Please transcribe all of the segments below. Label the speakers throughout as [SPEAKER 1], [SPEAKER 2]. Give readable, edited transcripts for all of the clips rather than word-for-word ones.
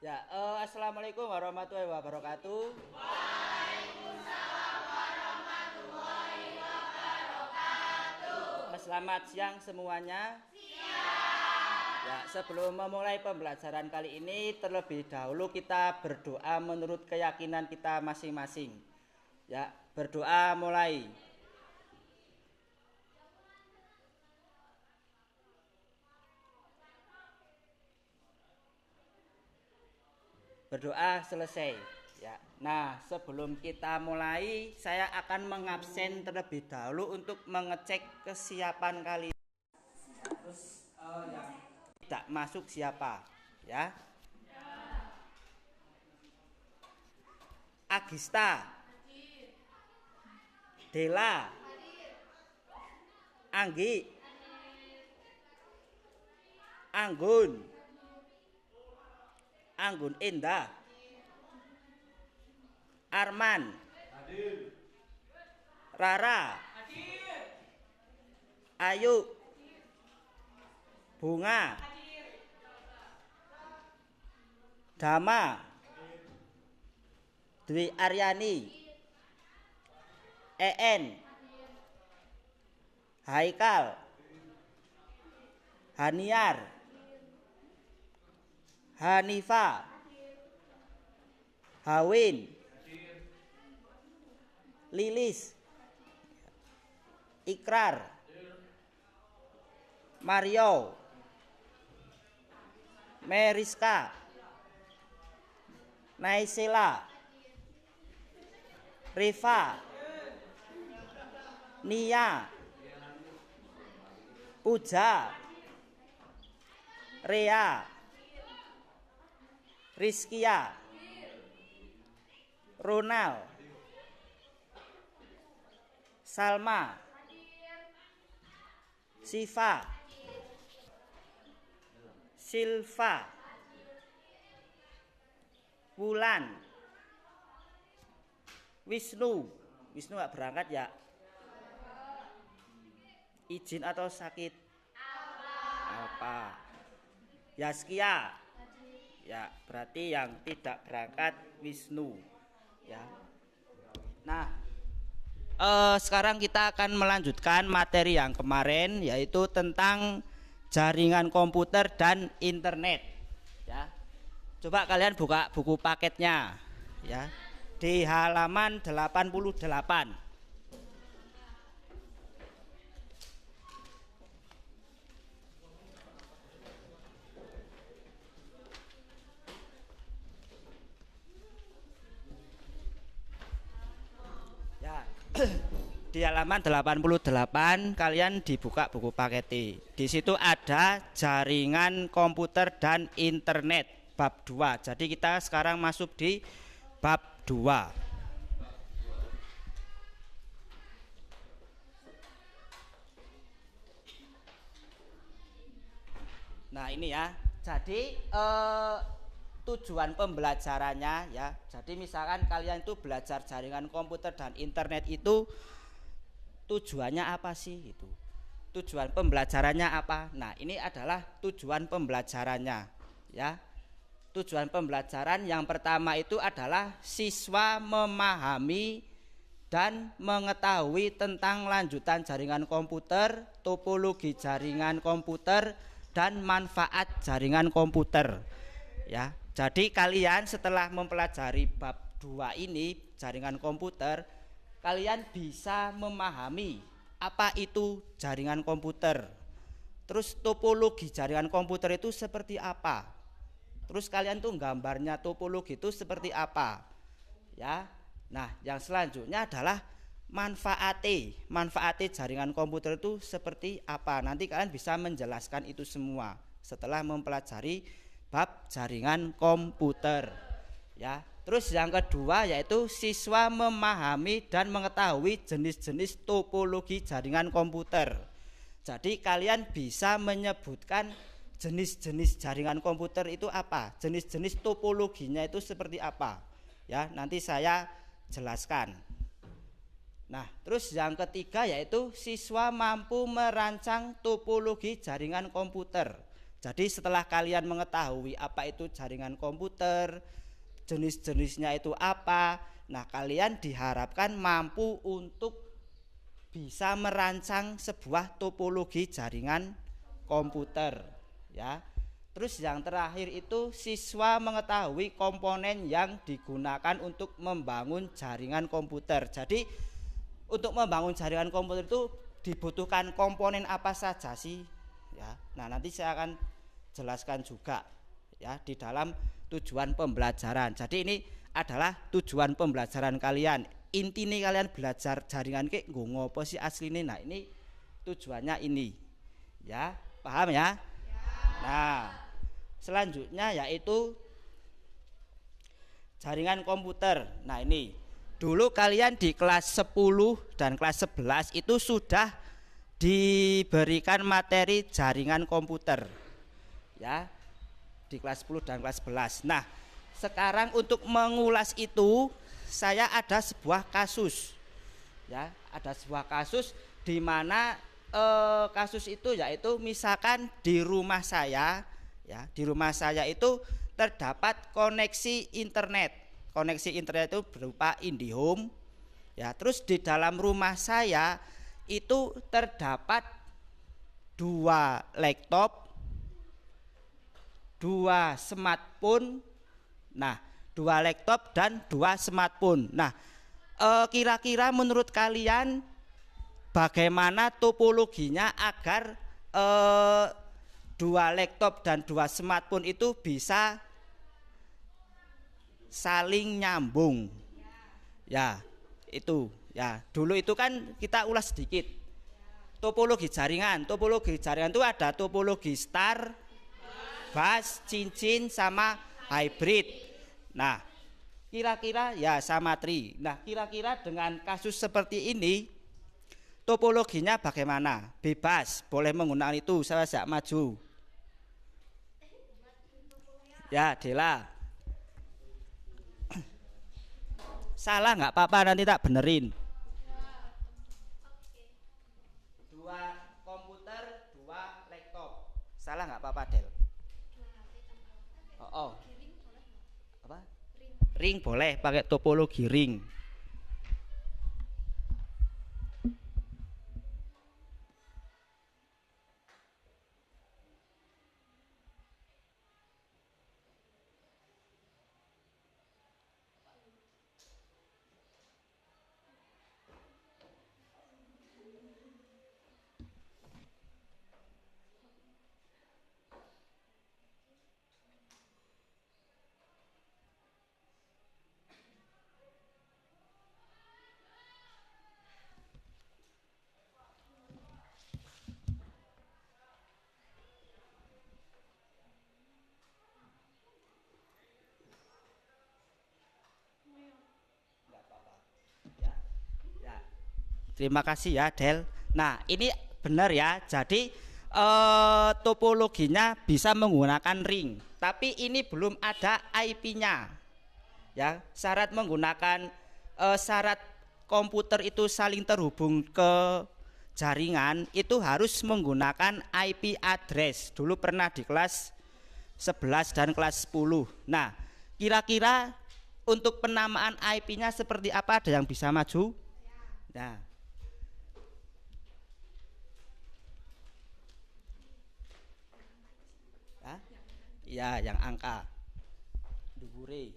[SPEAKER 1] Ya, assalamualaikum warahmatullahi wabarakatuh. Waalaikumsalam warahmatullahi wabarakatuh. Selamat siang semuanya. Ya, sebelum memulai pembelajaran kali ini, terlebih dahulu kita berdoa menurut keyakinan kita masing-masing. Ya, berdoa mulai. Berdoa selesai. Ya. Nah, sebelum kita mulai, saya akan mengabsen terlebih dahulu untuk mengecek kesiapan kalian. Terus yang tidak masuk siapa? Ya. Agista, Dela, Anggi, Anggun, Anggun Indah, Arman, Rara, Ayu, Bunga, Dama, Dwi Aryani, En, Haikal, Haniar, Hanifa, Hawin, Lilis, Ikrar, Mario, Meriska, Naisela, Riva, Nia, Puja, Rea, Rizkia, Ronald, Salma, Siva, Silva, Wulan, Wisnu. Wisnu gak berangkat ya? Izin atau sakit? Apa? Yaskia. Ya, berarti yang tidak berangkat Wisnu. Ya. Nah, sekarang kita akan melanjutkan materi yang kemarin, yaitu tentang jaringan komputer dan internet. Ya. Coba kalian buka buku paketnya, ya, di halaman 88. Ya. Di halaman 88 kalian dibuka buku paket. Di situ ada jaringan komputer dan internet bab 2. Jadi kita sekarang masuk di bab 2. Nah, ini ya. Jadi tujuan pembelajarannya ya. Jadi misalkan kalian itu belajar jaringan komputer dan internet itu tujuannya apa sih itu? Tujuan pembelajarannya apa? Nah, ini adalah tujuan pembelajarannya ya. Tujuan pembelajaran yang pertama itu adalah siswa memahami dan mengetahui tentang lanjutan jaringan komputer, topologi jaringan komputer, dan manfaat jaringan komputer. Ya, jadi kalian setelah mempelajari bab 2 ini jaringan komputer, kalian bisa memahami apa itu jaringan komputer. Terus topologi jaringan komputer itu seperti apa? Terus kalian tuh gambarnya topologi itu seperti apa? Ya. Nah, yang selanjutnya adalah manfaatnya jaringan komputer itu seperti apa? Nanti kalian bisa menjelaskan itu semua setelah mempelajari bab jaringan komputer. Ya. Terus yang kedua yaitu siswa memahami dan mengetahui jenis-jenis topologi jaringan komputer. Jadi kalian bisa menyebutkan jenis-jenis jaringan komputer itu apa? Jenis-jenis topologinya itu seperti apa? Ya, nanti saya jelaskan. Nah, terus yang ketiga yaitu siswa mampu merancang topologi jaringan komputer. Jadi setelah kalian mengetahui apa itu jaringan komputer, jenis-jenisnya itu apa, nah kalian diharapkan mampu untuk bisa merancang sebuah topologi jaringan komputer, ya. Terus yang terakhir itu siswa mengetahui komponen yang digunakan untuk membangun jaringan komputer. Jadi untuk membangun jaringan komputer itu dibutuhkan komponen apa saja sih? Ya. Nah, nanti saya akan jelaskan juga ya di dalam tujuan pembelajaran. Jadi ini adalah tujuan pembelajaran kalian. Intinya kalian belajar jaringan ke ngopo sih aslinya. Nah, ini tujuannya ini. Ya, paham ya? Nah, selanjutnya yaitu jaringan komputer. Nah, ini dulu kalian di kelas 10 dan kelas 11 itu sudah diberikan materi jaringan komputer. Ya, di kelas 10 dan kelas 11. Nah, sekarang untuk mengulas itu saya ada sebuah kasus. Ya, ada sebuah kasus di mana kasus itu yaitu misalkan di rumah saya, ya, di rumah saya itu terdapat koneksi internet. Koneksi internet itu berupa IndiHome, ya. Terus di dalam rumah saya itu terdapat 2 laptop, 2 smartphone. Nah, 2 laptop dan 2 smartphone. Nah, kira-kira menurut kalian bagaimana topologinya agar 2 laptop dan 2 smartphone itu bisa saling nyambung? Ya, itu ya. Dulu itu kan kita ulas sedikit. Topologi jaringan. Topologi jaringan itu ada topologi star, bus, cincin sama hybrid. Nah, kira-kira ya sama tri. Nah, kira-kira dengan kasus seperti ini topologinya bagaimana? Bebas, boleh menggunakan itu. Saya ajak maju. Ya, Dela. Salah nggak apa-apa, nanti tak benerin. 2 komputer, 2 laptop. Salah nggak apa-apa, Del. Oh. Apa? Ring boleh, pakai topologi ring. Terima kasih ya, Del. Nah, ini benar ya. Jadi topologinya bisa menggunakan ring, tapi ini belum ada IP-nya. Ya, syarat menggunakan syarat komputer itu saling terhubung ke jaringan itu harus menggunakan IP address. Dulu pernah di kelas 11 dan kelas 10. Nah, kira-kira untuk penamaan IP-nya seperti apa? Ada yang bisa maju? Nah, ya, yang angka dhuwure.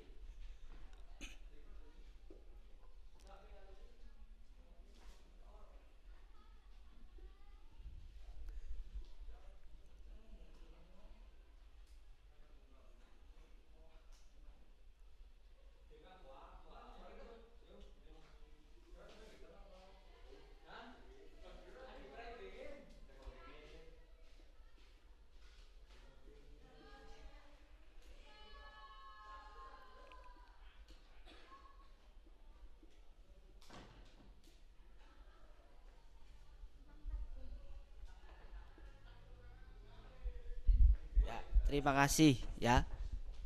[SPEAKER 1] Terima kasih ya.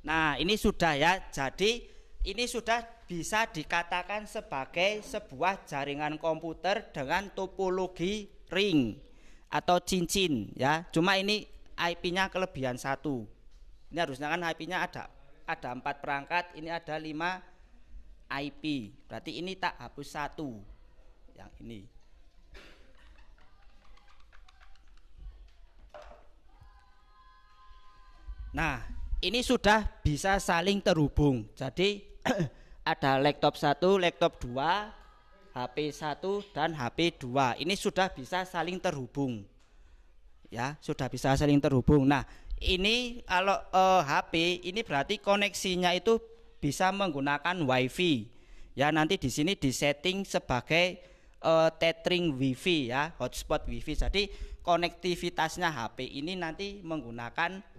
[SPEAKER 1] Nah, ini sudah ya. Jadi ini sudah bisa dikatakan sebagai sebuah jaringan komputer dengan topologi ring atau cincin ya. Cuma ini IP-nya kelebihan 1. Ini harusnya kan IP-nya ada 4 perangkat, ini ada 5 IP. Berarti ini tak hapus 1. Yang ini. Nah, ini sudah bisa saling terhubung. Jadi ada laptop 1, laptop 2, HP 1 dan HP 2. Ini sudah bisa saling terhubung. Ya, sudah bisa saling terhubung. Nah, ini kalau HP ini berarti koneksinya itu bisa menggunakan WiFi. Ya, nanti di sini disetting sebagai tethering WiFi ya, hotspot WiFi. Jadi konektivitasnya HP ini nanti menggunakan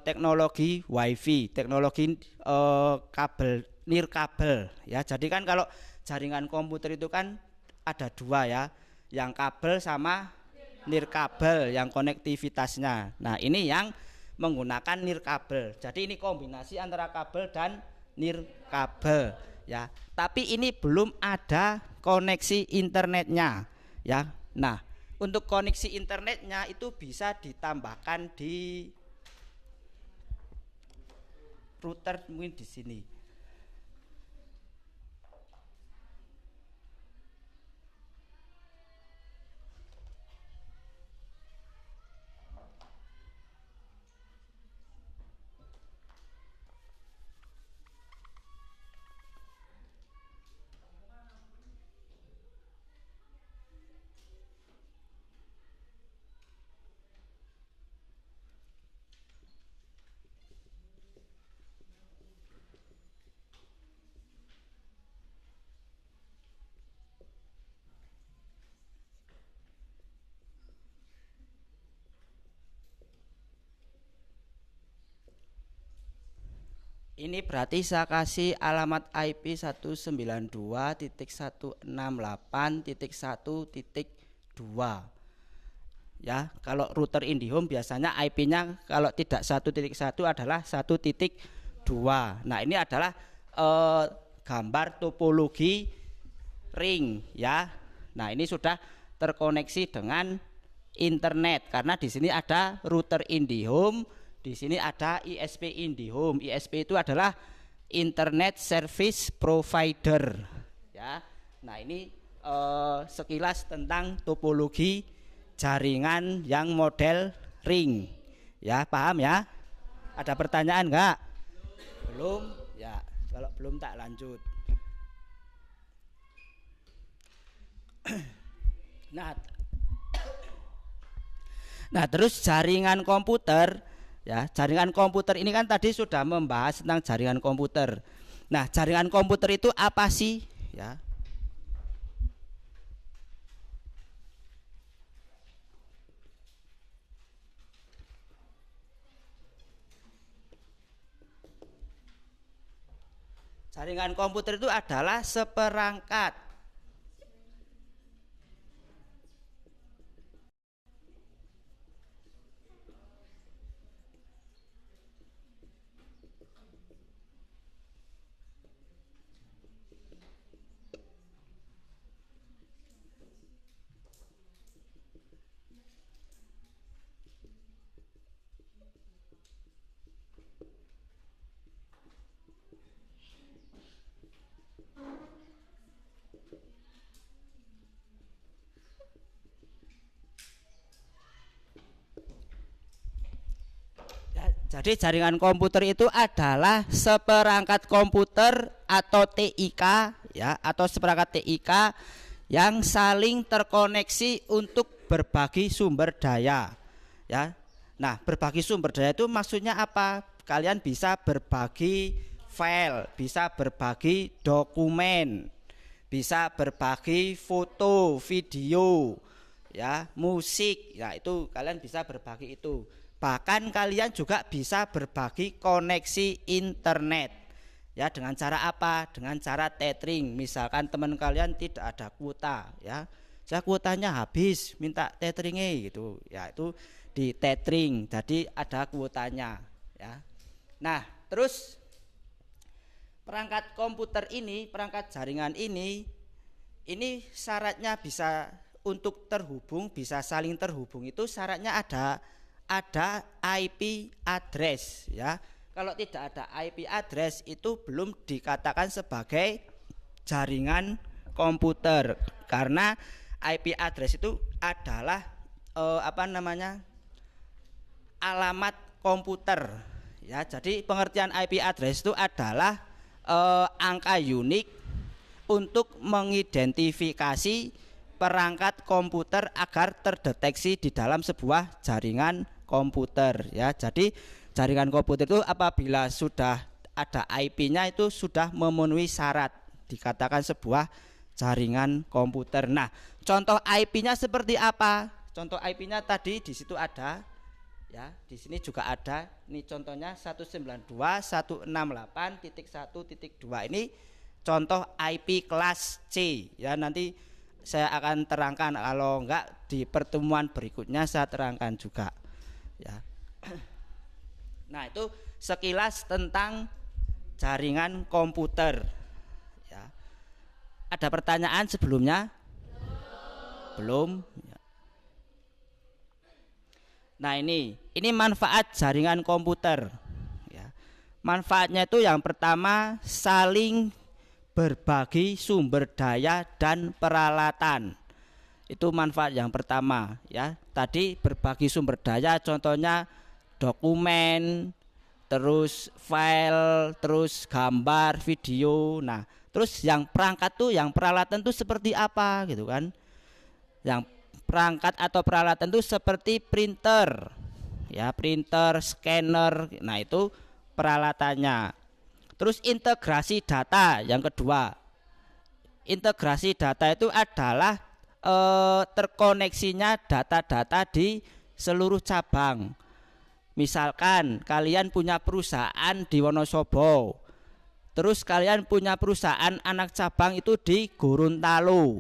[SPEAKER 1] teknologi WiFi, teknologi kabel nirkabel ya. Jadi kan kalau jaringan komputer itu kan ada 2 ya, yang kabel sama nirkabel yang konektivitasnya. Nah, ini yang menggunakan nirkabel. Jadi ini kombinasi antara kabel dan nirkabel ya. Tapi ini belum ada koneksi internetnya ya. Nah, untuk koneksi internetnya itu bisa ditambahkan di router mungkin di sini. Ini berarti saya kasih alamat IP 192.168.1.2 ya. Kalau router IndiHome biasanya IP-nya kalau tidak 1.1 adalah 1.2. Nah, ini adalah gambar topologi ring ya. Nah, ini sudah terkoneksi dengan internet karena di sini ada router IndiHome. Di sini ada ISP IndiHome. ISP itu adalah Internet Service Provider ya. Nah, ini sekilas tentang topologi jaringan yang model ring ya. Paham ya? Ada pertanyaan enggak? Belum? Ya, kalau belum tak lanjut. Nah, terus jaringan komputer ya, jaringan komputer ini kan tadi sudah membahas tentang jaringan komputer. Nah, jaringan komputer itu apa sih? Ya. Jaringan komputer itu adalah seperangkat Jadi jaringan komputer itu adalah seperangkat komputer atau TIK ya, atau seperangkat TIK yang saling terkoneksi untuk berbagi sumber daya ya. Nah, berbagi sumber daya itu maksudnya apa? Kalian bisa berbagi file, bisa berbagi dokumen, bisa berbagi foto, video ya, musik. Ya, itu kalian bisa berbagi itu. Bahkan kalian juga bisa berbagi koneksi internet ya. Dengan cara apa? Dengan cara tethering. Misalkan teman kalian tidak ada kuota ya, saya kuotanya habis, minta tetheringnya gitu ya, itu di tethering, jadi ada kuotanya ya. Nah, terus perangkat komputer ini, perangkat jaringan ini syaratnya bisa untuk terhubung, bisa saling terhubung itu syaratnya ada ada IP address ya. Kalau tidak ada IP address itu belum dikatakan sebagai jaringan komputer, karena IP address itu adalah alamat komputer ya. Jadi pengertian IP address itu adalah angka unik untuk mengidentifikasi perangkat komputer agar terdeteksi di dalam sebuah jaringan komputer ya. Jadi jaringan komputer itu apabila sudah ada IP-nya itu sudah memenuhi syarat dikatakan sebuah jaringan komputer. Nah, contoh IP-nya seperti apa? Contoh IP-nya tadi di situ ada ya, di sini juga ada. Ini contohnya 192.168.1.2. Ini contoh IP kelas C ya. Nanti saya akan terangkan, kalau enggak di pertemuan berikutnya saya terangkan juga ya. Nah, itu sekilas tentang jaringan komputer ya. Ada pertanyaan sebelumnya? Belum ya. Nah, ini manfaat jaringan komputer ya. Manfaatnya itu yang pertama, saling berbagi sumber daya dan peralatan. Itu manfaat yang pertama ya. Tadi berbagi sumber daya, contohnya dokumen, terus file, terus gambar, video. Nah, terus yang perangkat tuh, yang peralatan tuh seperti apa gitu kan? Yang perangkat atau peralatan tuh seperti printer ya, printer, scanner. Nah, itu peralatannya. Terus integrasi data yang kedua. Integrasi data itu adalah terkoneksinya data-data di seluruh cabang. Misalkan kalian punya perusahaan di Wonosobo, terus kalian punya perusahaan anak cabang itu di Gorontalo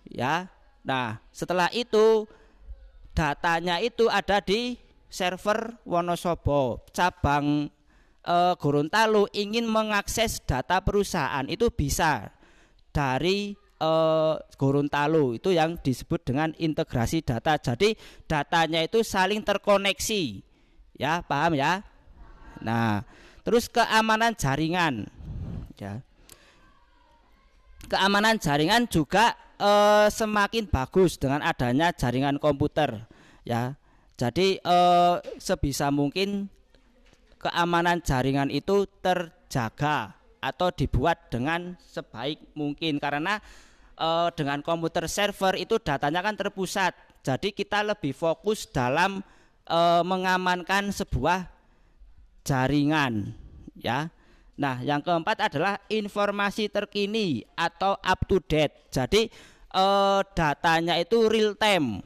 [SPEAKER 1] ya. Nah, setelah itu datanya itu ada di server Wonosobo. Cabang Gorontalo ingin mengakses data perusahaan itu bisa dari Gorontalo. Itu yang disebut dengan integrasi data. Jadi datanya itu saling terkoneksi ya, paham ya? Nah, terus keamanan jaringan ya. Keamanan jaringan juga semakin bagus dengan adanya jaringan komputer ya. Jadi sebisa mungkin keamanan jaringan itu terjaga atau dibuat dengan sebaik mungkin, karena dengan komputer server itu datanya kan terpusat. Jadi kita lebih fokus dalam mengamankan sebuah jaringan ya. Nah, yang keempat adalah informasi terkini atau up to date. Jadi datanya itu real time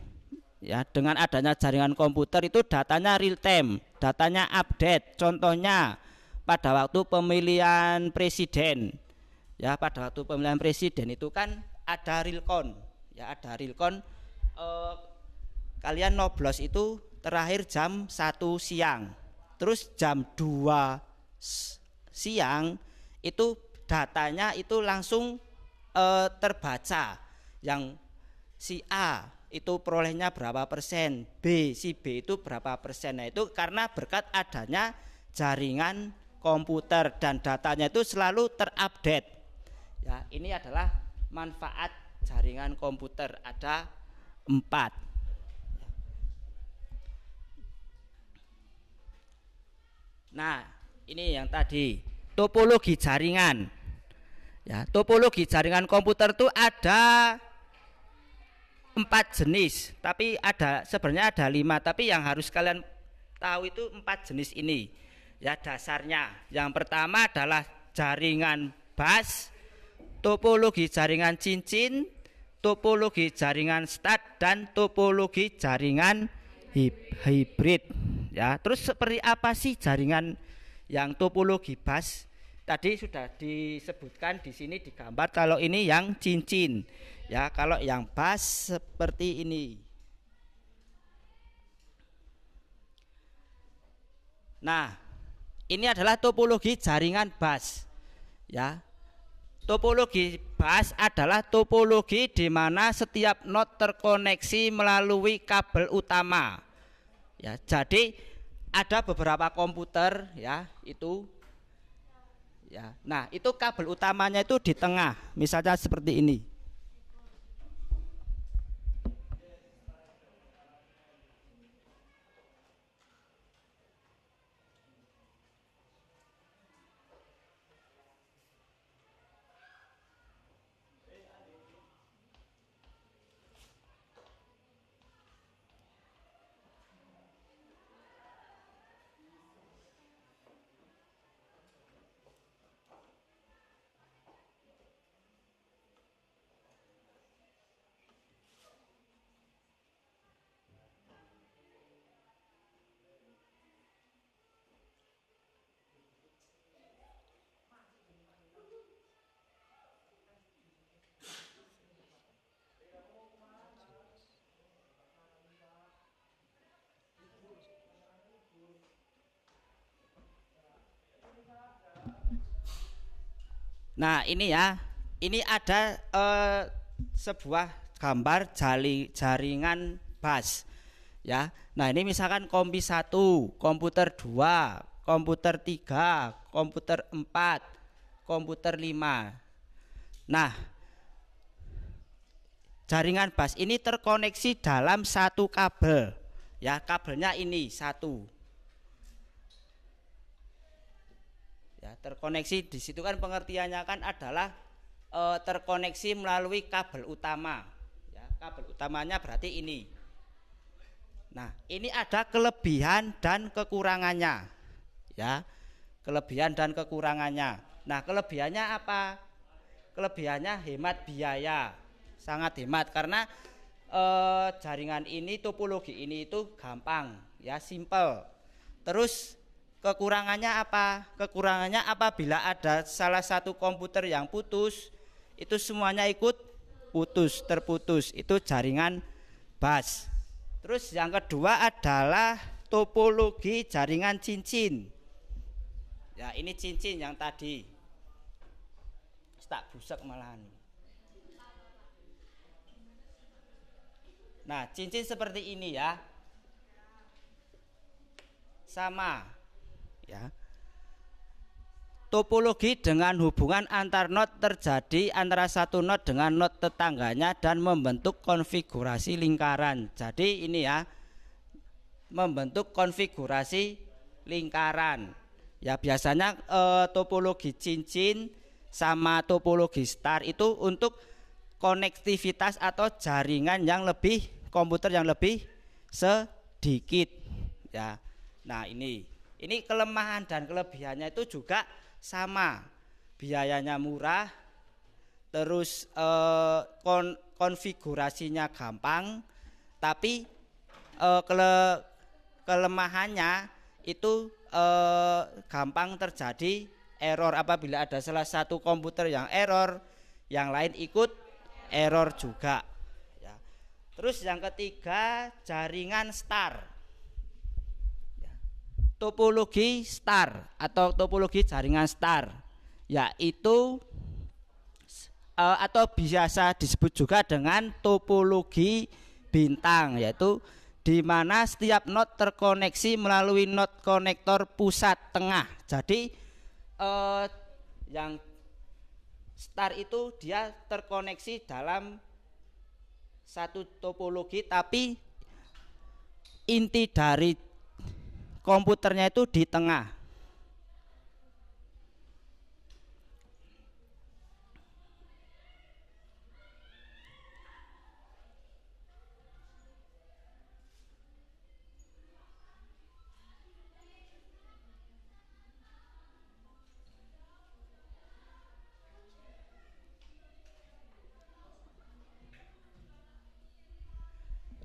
[SPEAKER 1] ya. Dengan adanya jaringan komputer itu datanya real time, datanya update. Contohnya pada waktu pemilihan presiden ya, pada waktu pemilihan presiden itu kan ada realcon ya, ada realcon. Kalian noblos itu terakhir jam 1 siang, terus jam 2 siang itu datanya itu langsung terbaca, yang si A itu perolehnya berapa persen, si B itu berapa persen. Nah, itu karena berkat adanya jaringan komputer dan datanya itu selalu terupdate ya. Ini adalah manfaat jaringan komputer, ada 4. Nah, ini yang tadi topologi jaringan ya. Topologi jaringan komputer itu ada 4 jenis, tapi sebenarnya ada 5, tapi yang harus kalian tahu itu 4 jenis ini ya dasarnya. Yang pertama adalah jaringan bus, topologi jaringan cincin, topologi jaringan stud, dan topologi jaringan hibrid ya. Terus seperti apa sih jaringan yang topologi bus? Tadi sudah disebutkan di sini digambar, kalau ini yang cincin ya, kalau yang bus seperti ini. Nah, ini adalah topologi jaringan bus ya. Topologi bus adalah topologi di mana setiap node terkoneksi melalui kabel utama Ya, jadi ada beberapa komputer ya itu ya. Nah, itu kabel utamanya itu di tengah. Misalnya seperti ini. Nah, ini ya. Ini ada sebuah gambar jaringan bus ya. Nah, ini misalkan kompi 1, komputer 2, komputer 3, komputer 4, komputer 5. Nah, jaringan bus ini terkoneksi dalam satu kabel ya. Kabelnya ini satu ya, terkoneksi. Di situ kan pengertiannya kan adalah terkoneksi melalui kabel utama ya. Kabel utamanya berarti ini. Nah, ini ada kelebihan dan kekurangannya ya. Kelebihan dan kekurangannya. Nah, kelebihannya apa? Kelebihannya hemat biaya, sangat hemat karena jaringan ini, topologi ini itu gampang ya, simple. Terus kekurangannya apa? Kekurangannya apabila ada salah satu komputer yang putus, itu semuanya ikut putus, terputus. Itu jaringan bus. Terus yang kedua adalah topologi jaringan cincin. Ya, ini cincin yang tadi. Tak busek malahan. Nah, cincin seperti ini ya. Sama ya. Topologi dengan hubungan antar not terjadi antara satu not dengan not tetangganya dan membentuk konfigurasi lingkaran. Jadi ini ya, membentuk konfigurasi lingkaran. Ya, biasanya topologi cincin sama topologi star itu untuk konektivitas atau jaringan yang lebih, komputer yang lebih sedikit ya. Nah, ini kelemahan dan kelebihannya itu juga sama, biayanya murah, terus konfigurasinya gampang, tapi kelemahannya itu gampang terjadi error. Apabila ada salah satu komputer yang error, yang lain ikut error juga ya. Terus yang ketiga, jaringan star. Topologi star atau topologi jaringan star yaitu atau biasa disebut juga dengan topologi bintang, yaitu di mana setiap not terkoneksi melalui not konektor pusat tengah. Jadi yang star itu dia terkoneksi dalam satu topologi, tapi inti dari komputernya itu di tengah.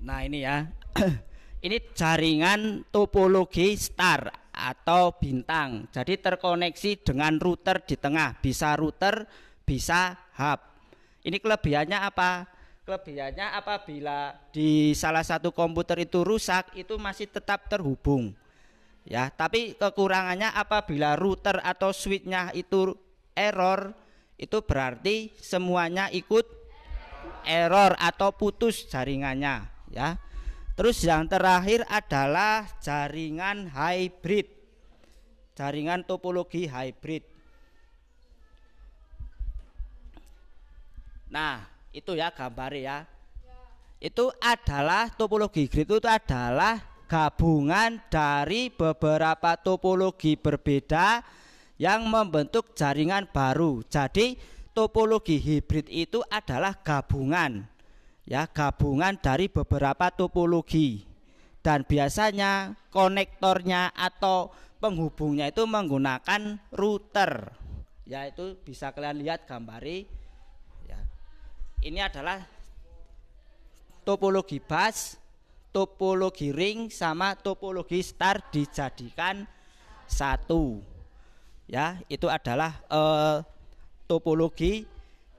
[SPEAKER 1] Nah, ini ya. Ini jaringan topologi star atau bintang. Jadi terkoneksi dengan router di tengah. Bisa router, bisa hub. Ini kelebihannya apa? Kelebihannya apabila di salah satu komputer itu rusak, itu masih tetap terhubung. Ya, tapi kekurangannya apabila router atau switchnya itu error, itu berarti semuanya ikut error atau putus jaringannya, ya. Terus yang terakhir adalah jaringan hybrid. Jaringan topologi hybrid. Nah, itu ya gambarnya ya. Itu adalah topologi hybrid itu adalah gabungan dari beberapa topologi berbeda yang membentuk jaringan baru. Jadi topologi hybrid itu adalah gabungan, ya, gabungan dari beberapa topologi. Dan biasanya konektornya atau penghubungnya itu menggunakan router. Ya, itu bisa kalian lihat gambari. Ya. Ini adalah topologi bus, topologi ring sama topologi star dijadikan satu. Ya, itu adalah topologi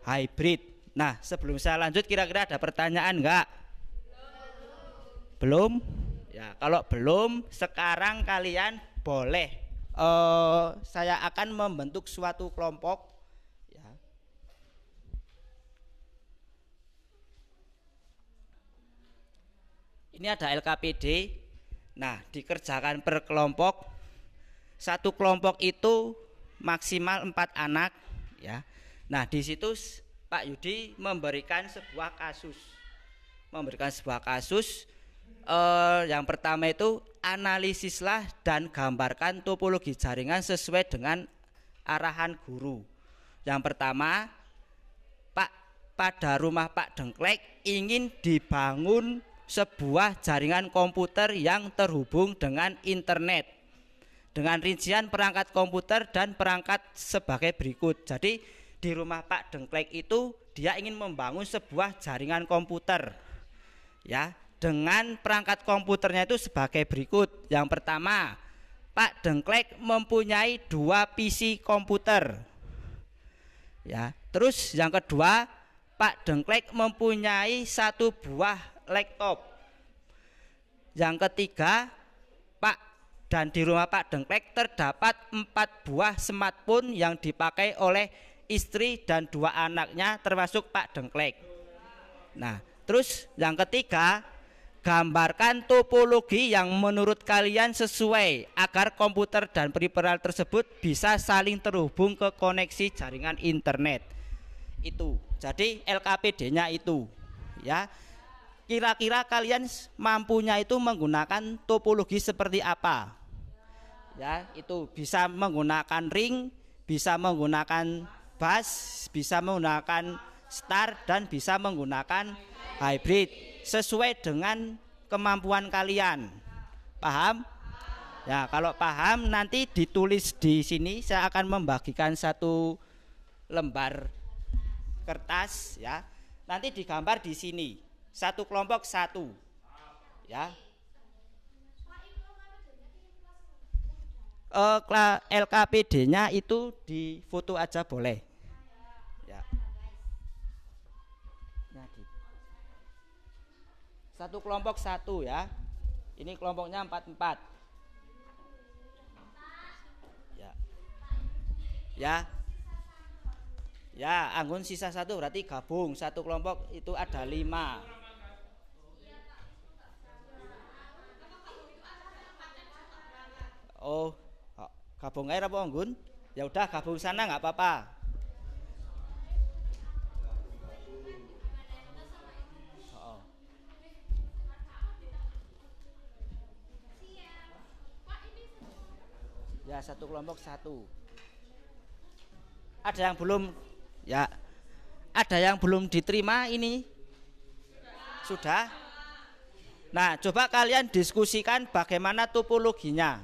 [SPEAKER 1] hybrid. Nah, sebelum saya lanjut, kira-kira ada pertanyaan enggak? Belum? Ya, kalau belum, sekarang kalian boleh. Saya akan membentuk suatu kelompok. Ya. Ini ada LKPD. Nah, dikerjakan per kelompok. Satu kelompok itu maksimal 4 anak. Ya. Nah, di situ Pak Yudi memberikan sebuah kasus. Yang pertama itu analisislah dan gambarkan topologi jaringan sesuai dengan arahan guru. Yang pertama, pada rumah Pak Dengklek ingin dibangun sebuah jaringan komputer yang terhubung dengan internet dengan rincian perangkat komputer dan perangkat sebagai berikut. Jadi di rumah Pak Dengklek itu dia ingin membangun sebuah jaringan komputer, ya, dengan perangkat komputernya itu sebagai berikut. Yang pertama, Pak Dengklek mempunyai 2 PC komputer. Ya, terus yang kedua, Pak Dengklek mempunyai 1 buah laptop. Yang ketiga, dan di rumah Pak Dengklek terdapat 4 buah smartphone yang dipakai oleh istri dan 2 anaknya termasuk Pak Dengklek. Nah, terus yang ketiga, gambarkan topologi yang menurut kalian sesuai agar komputer dan peripheral tersebut bisa saling terhubung ke koneksi jaringan internet. Itu. Jadi LKPD-nya itu, ya. Kira-kira kalian mampunya itu menggunakan topologi seperti apa? Ya, itu bisa menggunakan ring, bisa menggunakan bus, bisa menggunakan star, dan bisa menggunakan hybrid sesuai dengan kemampuan kalian. Paham? Ya, kalau paham nanti ditulis di sini. Saya akan membagikan 1 lembar kertas, ya. Nanti digambar di sini. 1 kelompok 1. Ya. LKPD-nya itu di foto aja boleh. Ya. 1 kelompok 1 ya. Ini kelompoknya 4-4. Ya. Ya. Ya, anggun sisa 1 berarti gabung. 1 kelompok itu ada 5. Oh, gabung air apa anggun? Ya udah gabung sana nggak apa-apa. Oh. Ya, 1 kelompok 1. Ada yang belum? Ya. Ada yang belum diterima ini? Sudah? Nah, coba kalian diskusikan bagaimana topologinya.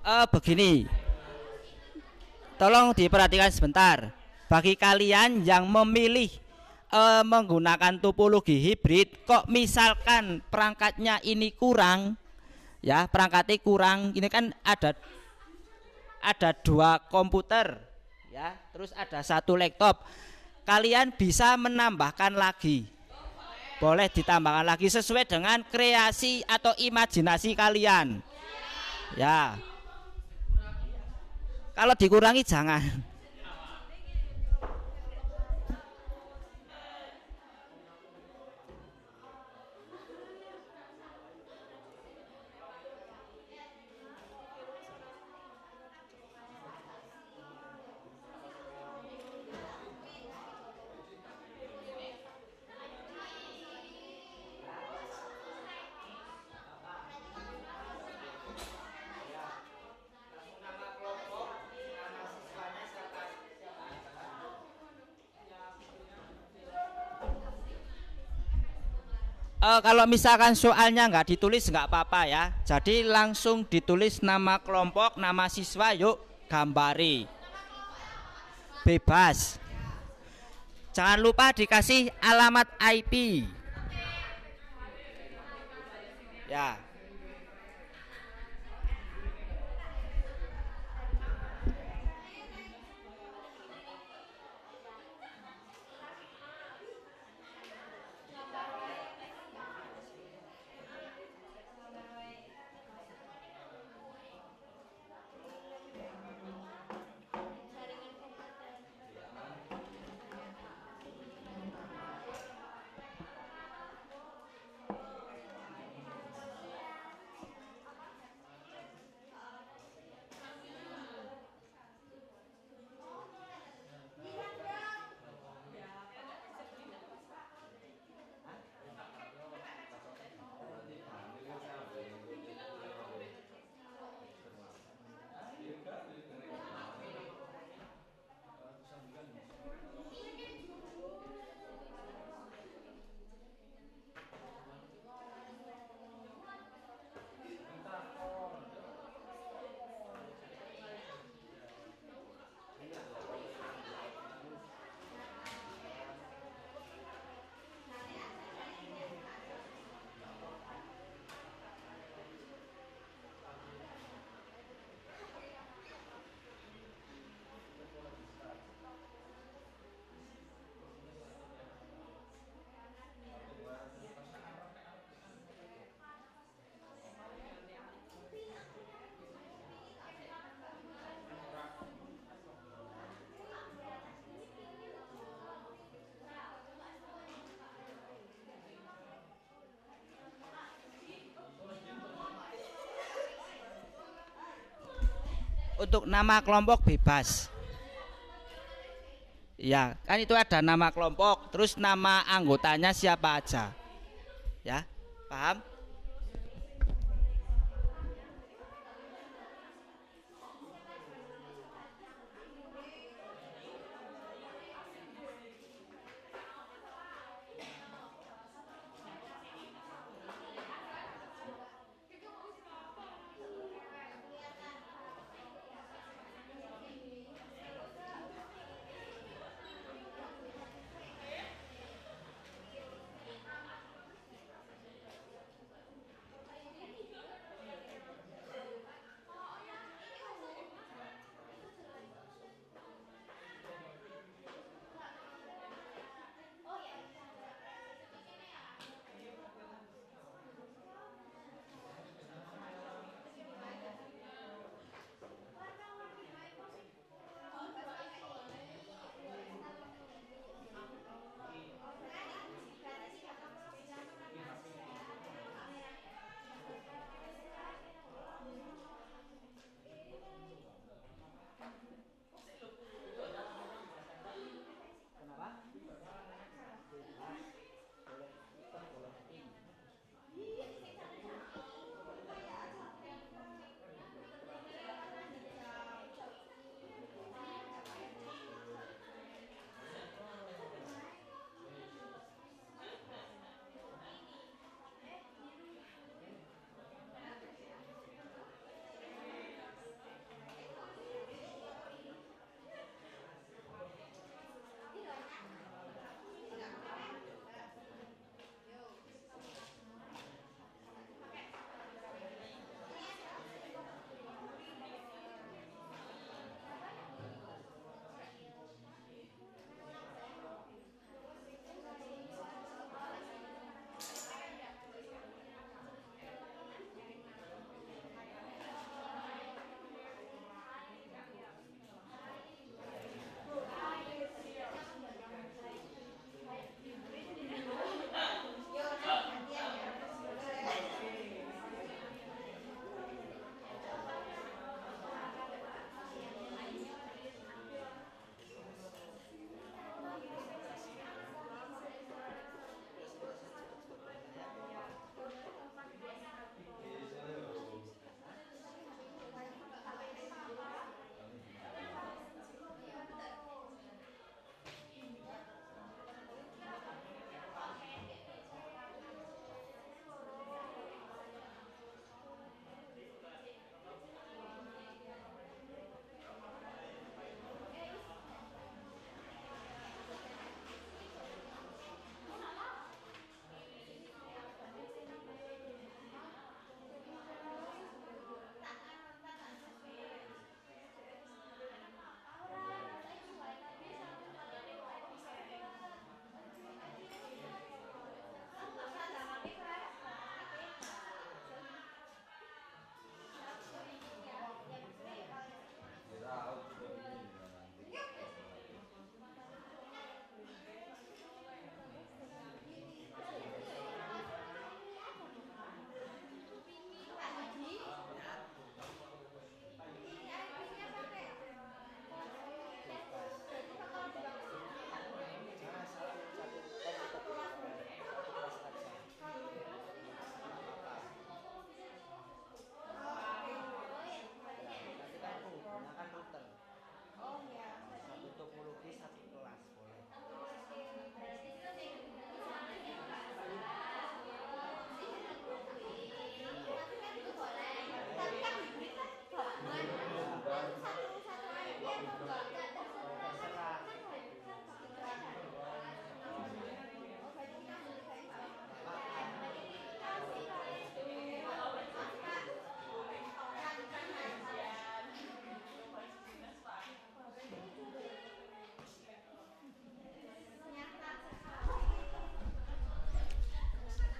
[SPEAKER 1] Begini, tolong diperhatikan sebentar. Bagi kalian yang memilih menggunakan topologi hibrid, kok misalkan perangkatnya ini kurang, ya perangkatnya kurang, ini kan ada dua komputer, ya, terus ada satu laptop. Kalian bisa menambahkan lagi, boleh ditambahkan lagi sesuai dengan kreasi atau imajinasi kalian, ya. Kalau dikurangi jangan. Kalau misalkan soalnya nggak ditulis nggak apa-apa ya. Jadi langsung ditulis nama kelompok, nama siswa, yuk gambari. Bebas. Jangan lupa dikasih alamat IP. Ya. Untuk nama kelompok bebas. Ya, kan itu ada nama kelompok, terus nama anggotanya siapa aja. Ya, paham?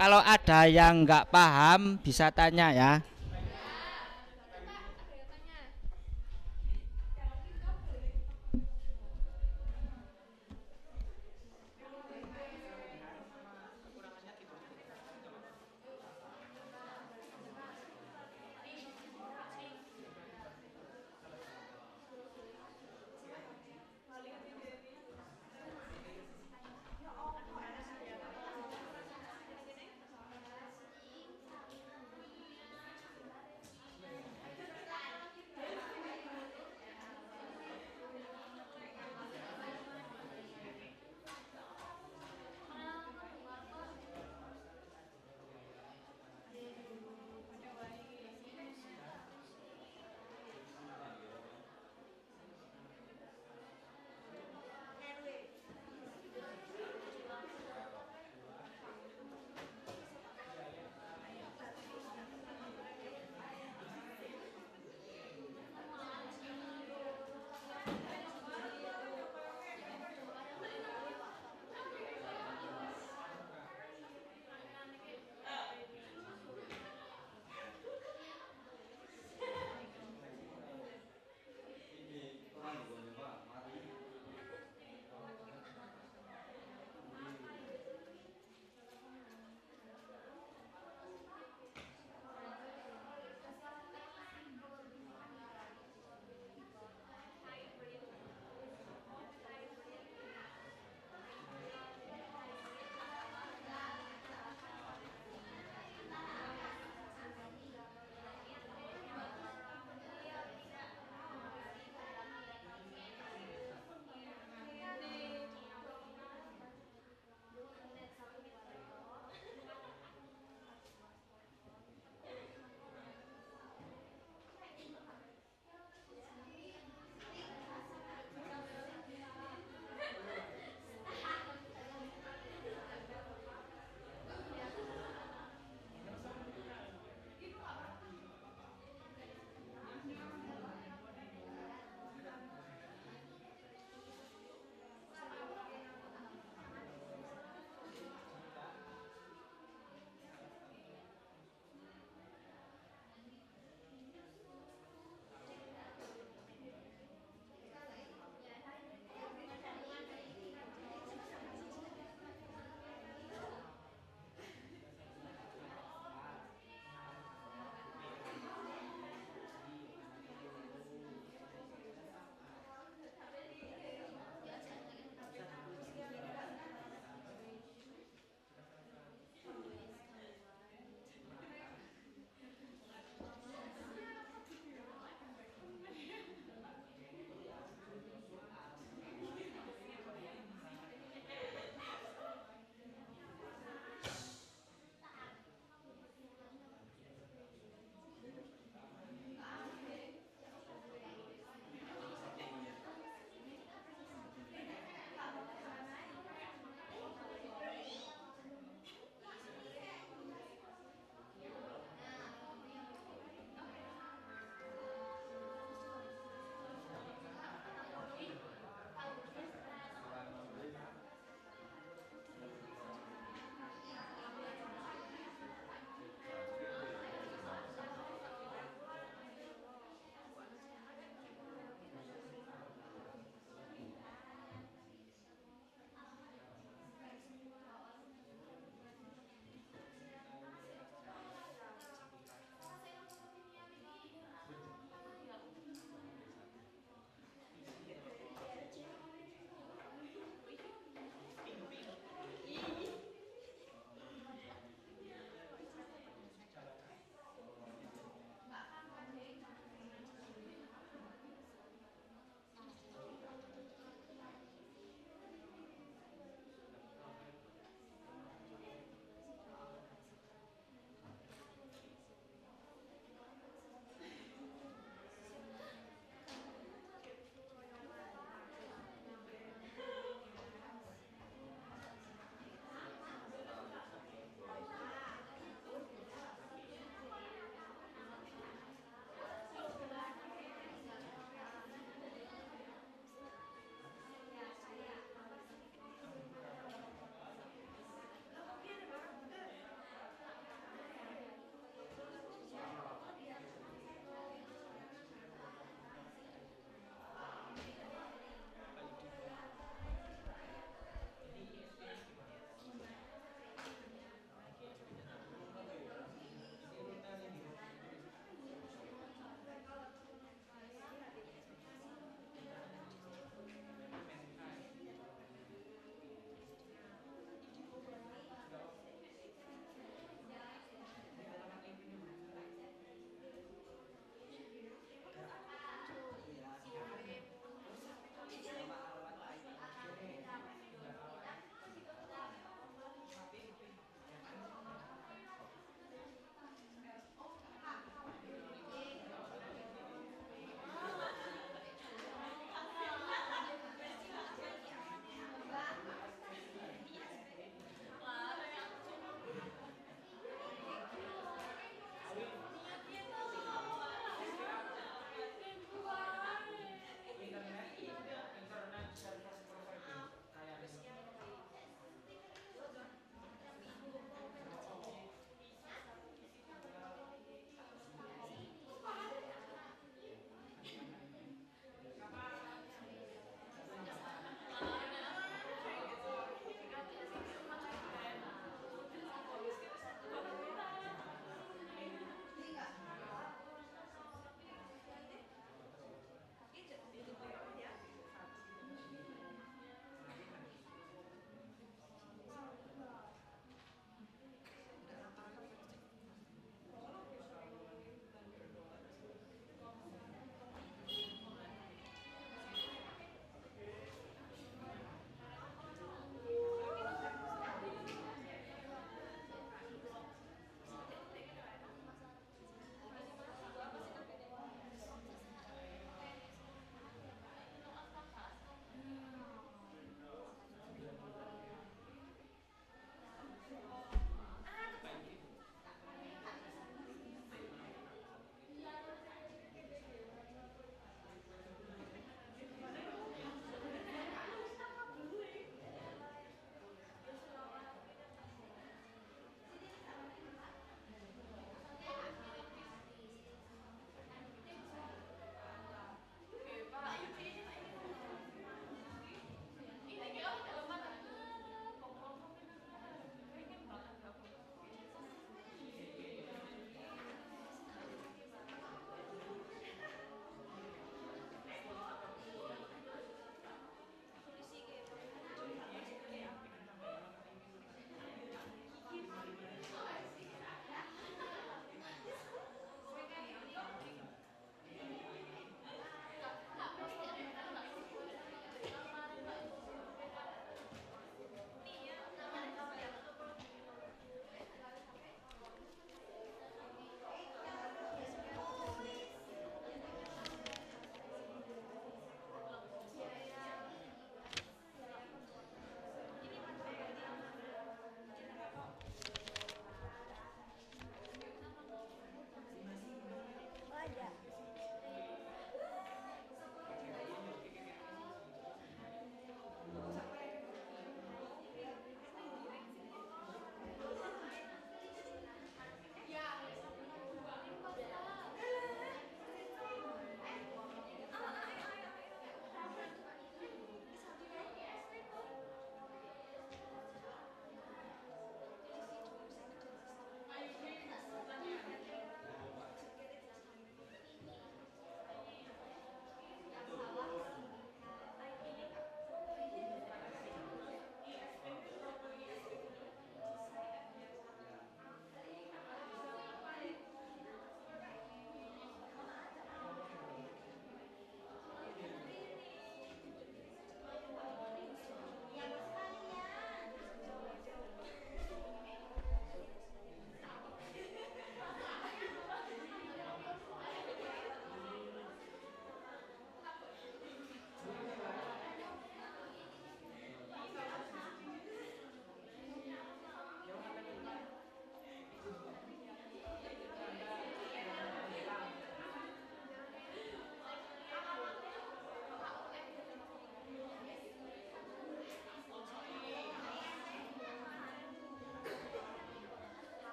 [SPEAKER 1] Kalau ada yang nggak paham bisa tanya ya.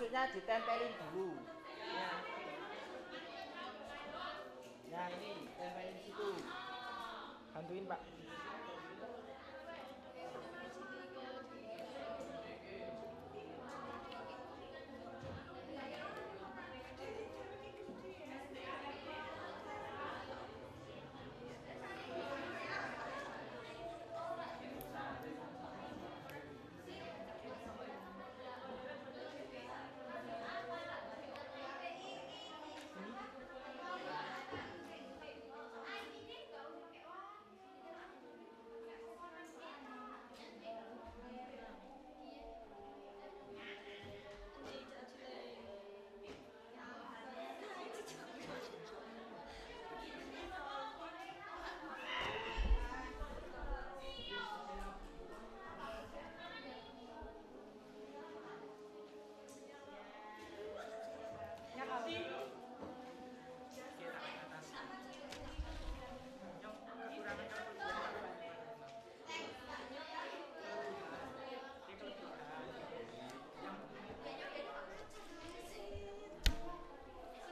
[SPEAKER 1] maksudnya ditempelin dulu. Ya ini tempelin situ.
[SPEAKER 2] Bantuin Pak.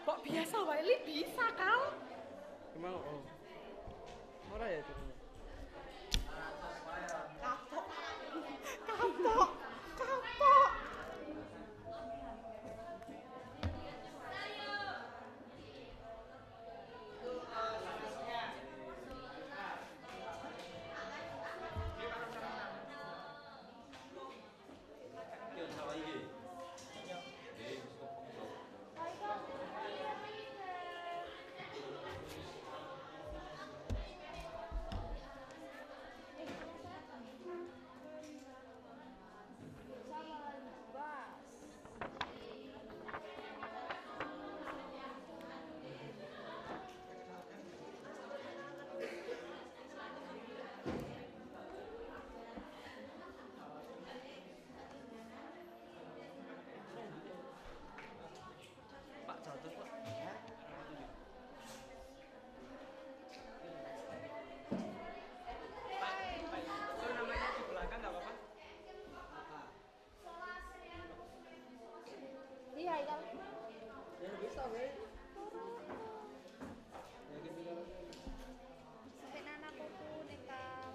[SPEAKER 3] Kok biasa wae Li bisa kal?
[SPEAKER 2] Emang ora ya itu.
[SPEAKER 3] Kapok. Kapok. Kapok.
[SPEAKER 2] Pak jatuh Pak. Itu namanya di belakang enggak apa-apa?
[SPEAKER 3] Iya, kal.
[SPEAKER 2] Ya bisa, weh.
[SPEAKER 3] Sampai nana kuku nih kal.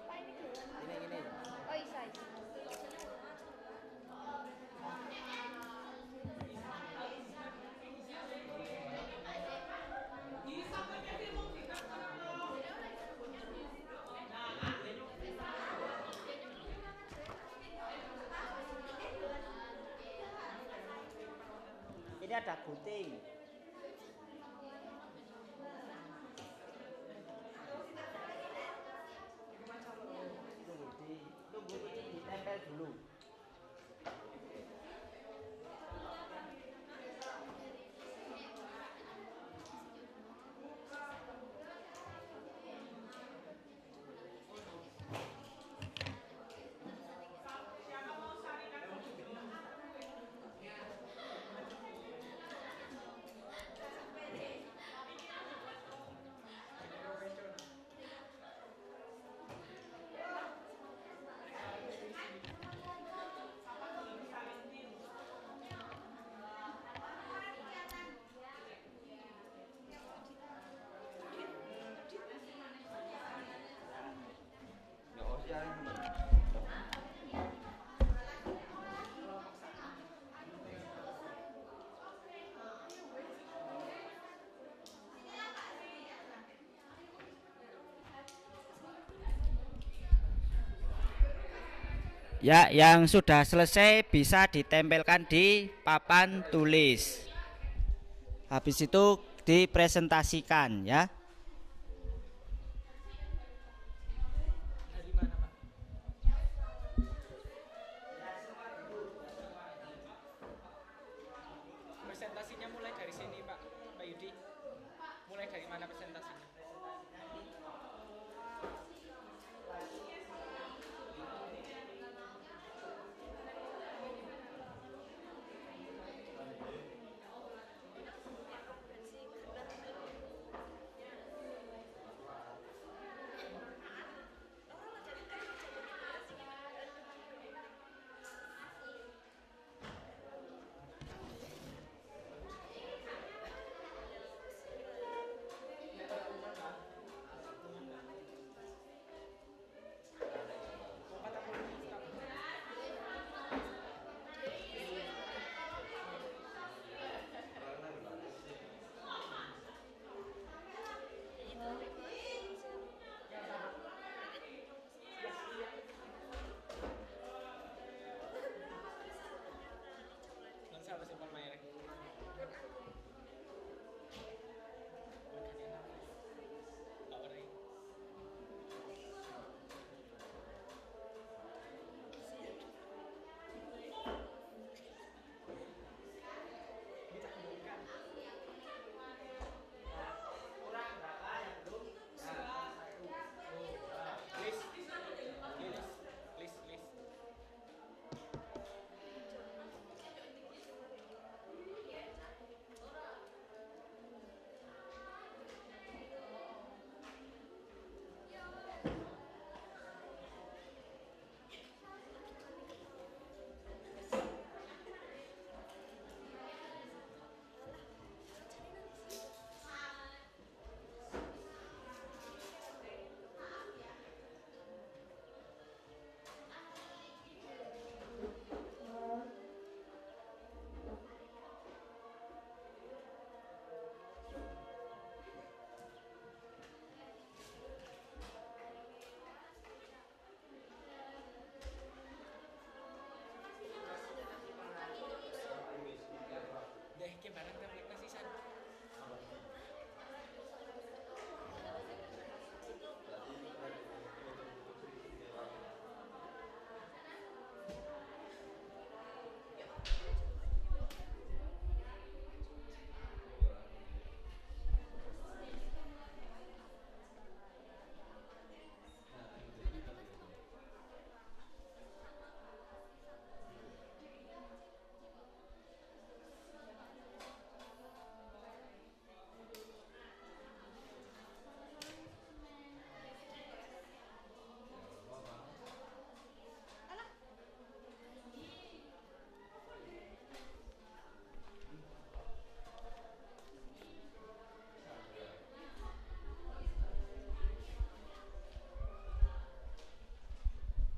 [SPEAKER 3] Pak ini dulu.
[SPEAKER 1] Gini.
[SPEAKER 3] Oh isa.
[SPEAKER 1] Ini ada gunting. Tunggu ini ditempel dulu. Ya, yang sudah selesai bisa ditempelkan di papan tulis. Habis itu dipresentasikan ya.
[SPEAKER 2] Dari mana, Pak? Presentasinya mulai dari sini, Pak. Pak Yudi. Mulai dari mana presentasinya?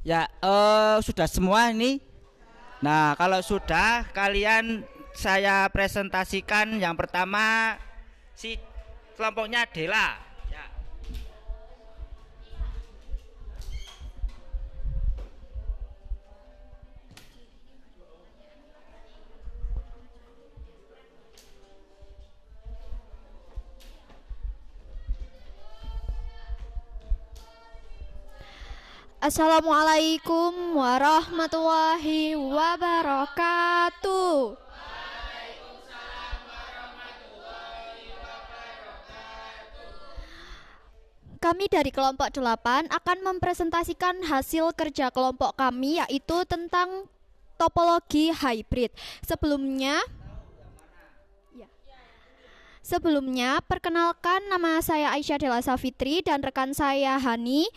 [SPEAKER 1] Ya, sudah semua ini. Nah, kalau sudah, kalian saya presentasikan yang pertama si kelompoknya Dela. Ya.
[SPEAKER 4] Assalamualaikum warahmatullahi wabarakatuh. Kami dari kelompok 8 akan mempresentasikan hasil kerja kelompok kami, yaitu tentang topologi hybrid. Sebelumnya, perkenalkan, nama saya Aisyah Dela Safitri dan rekan saya Hani,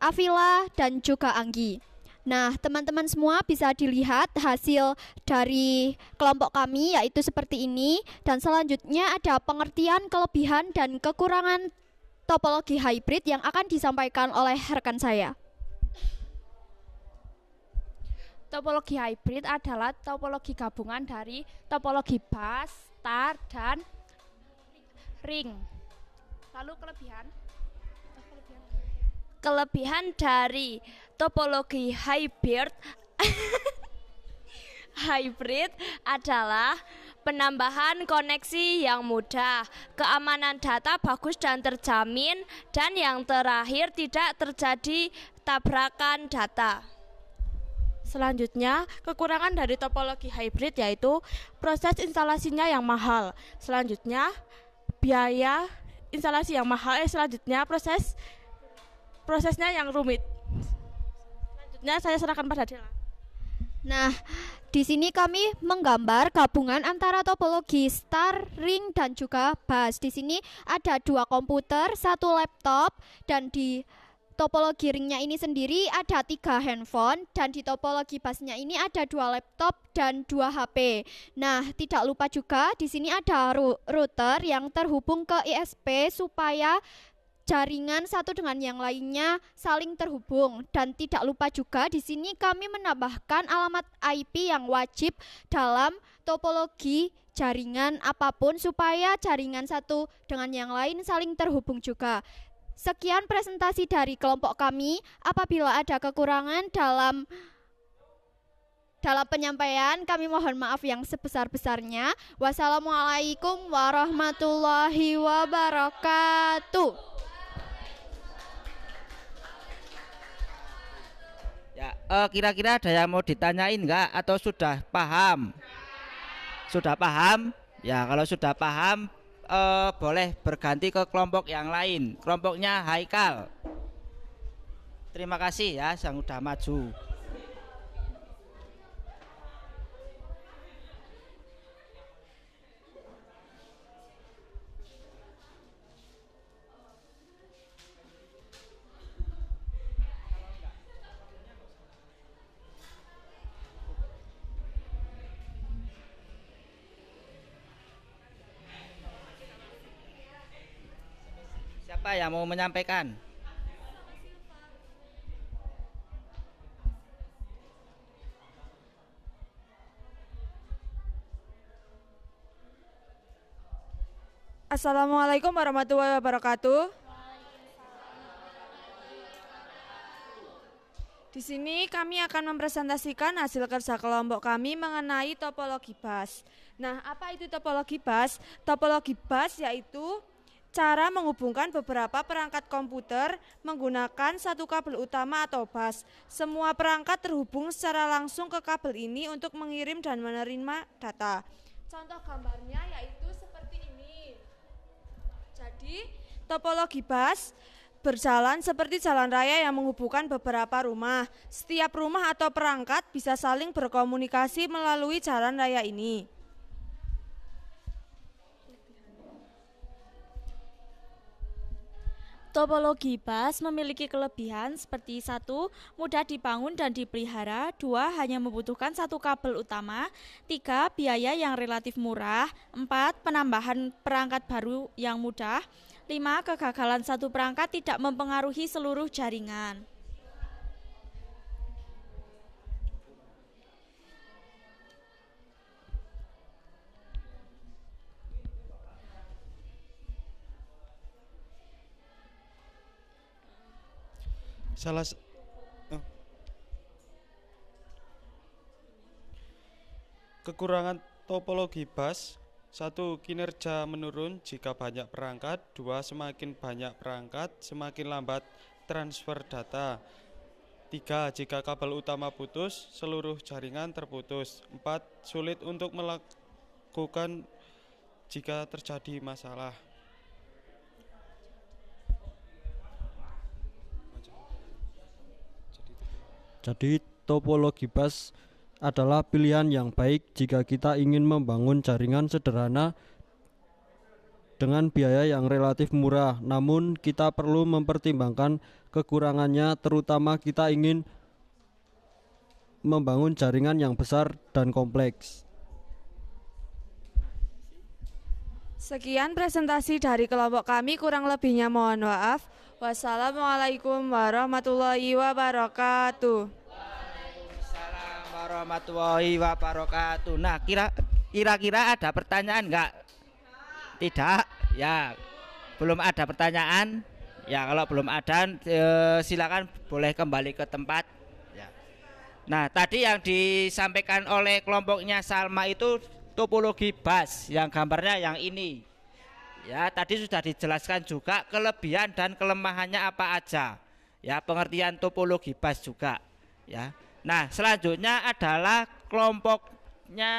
[SPEAKER 4] Afila, dan juga Anggi. Nah, teman-teman semua bisa dilihat hasil dari kelompok kami, yaitu seperti ini. Dan selanjutnya ada pengertian, kelebihan, dan kekurangan topologi hybrid yang akan disampaikan oleh rekan saya.
[SPEAKER 3] Topologi hybrid adalah topologi gabungan dari topologi bus, star, dan ring. Lalu kelebihan dari topologi hybrid adalah penambahan koneksi yang mudah, keamanan data bagus dan terjamin, dan yang terakhir tidak terjadi tabrakan data. Selanjutnya, kekurangan dari topologi hybrid yaitu proses instalasinya yang mahal. Selanjutnya, biaya instalasi yang mahal. Selanjutnya, prosesnya yang rumit. Selanjutnya saya serahkan pada Dela.
[SPEAKER 4] Nah, di sini kami menggambar gabungan antara topologi star, ring, dan juga bus. Di sini ada 2 komputer, 1 laptop, dan di topologi ringnya ini sendiri ada 3 handphone, dan di topologi busnya ini ada 2 laptop dan 2 HP. Nah, tidak lupa juga di sini ada router yang terhubung ke ISP supaya jaringan satu dengan yang lainnya saling terhubung. Dan tidak lupa juga di sini kami menambahkan alamat IP yang wajib dalam topologi jaringan apapun supaya jaringan satu dengan yang lain saling terhubung juga. Sekian presentasi dari kelompok kami. Apabila ada kekurangan dalam penyampaian, kami mohon maaf yang sebesar-besarnya. Wassalamualaikum warahmatullahi wabarakatuh.
[SPEAKER 1] Ya, kira-kira ada yang mau ditanyain enggak atau sudah paham? Sudah paham? Ya, kalau sudah paham boleh berganti ke kelompok yang lain. Kelompoknya Haikal. Terima kasih ya yang udah maju. Siapa yang mau menyampaikan?
[SPEAKER 5] Assalamualaikum warahmatullahi wabarakatuh. Di sini kami akan mempresentasikan hasil kerja kelompok kami mengenai topologi bus. Nah, apa itu topologi bus? Topologi bus yaitu cara menghubungkan beberapa perangkat komputer menggunakan satu kabel utama atau bus. Semua perangkat terhubung secara langsung ke kabel ini untuk mengirim dan menerima data. Contoh gambarnya yaitu seperti ini. Jadi, topologi bus berjalan seperti jalan raya yang menghubungkan beberapa rumah. Setiap rumah atau perangkat bisa saling berkomunikasi melalui jalan raya ini.
[SPEAKER 6] Topologi bus memiliki kelebihan seperti 1. Mudah dibangun dan dipelihara. 2. Hanya membutuhkan satu kabel utama. 3. Biaya yang relatif murah. 4. Penambahan perangkat baru yang mudah. 5. Kegagalan satu perangkat tidak mempengaruhi seluruh jaringan.
[SPEAKER 7] salah s- oh. Kekurangan topologi bus: 1. Kinerja menurun jika banyak perangkat. 2. Semakin banyak perangkat, semakin lambat transfer data. 3. Jika kabel utama putus, seluruh jaringan terputus. 4. Sulit untuk melakukan jika terjadi masalah.
[SPEAKER 8] Jadi topologi bus adalah pilihan yang baik jika kita ingin membangun jaringan sederhana dengan biaya yang relatif murah. Namun kita perlu mempertimbangkan kekurangannya, terutama kita ingin membangun jaringan yang besar dan kompleks.
[SPEAKER 5] Sekian presentasi dari kelompok kami, kurang lebihnya mohon maaf. Wassalamualaikum warahmatullahi wabarakatuh.
[SPEAKER 1] Waalaikumsalam warahmatullahi wabarakatuh. Nah, kira-kira ada pertanyaan enggak? Tidak? Ya, belum ada pertanyaan. Ya, kalau belum ada silakan boleh kembali ke tempat. Ya. Nah, tadi yang disampaikan oleh kelompoknya Salma itu topologi bus, yang gambarnya yang ini. Ya, tadi sudah dijelaskan juga kelebihan dan kelemahannya apa aja. Ya, pengertian topologi bus juga. Ya. Nah, selanjutnya adalah kelompoknya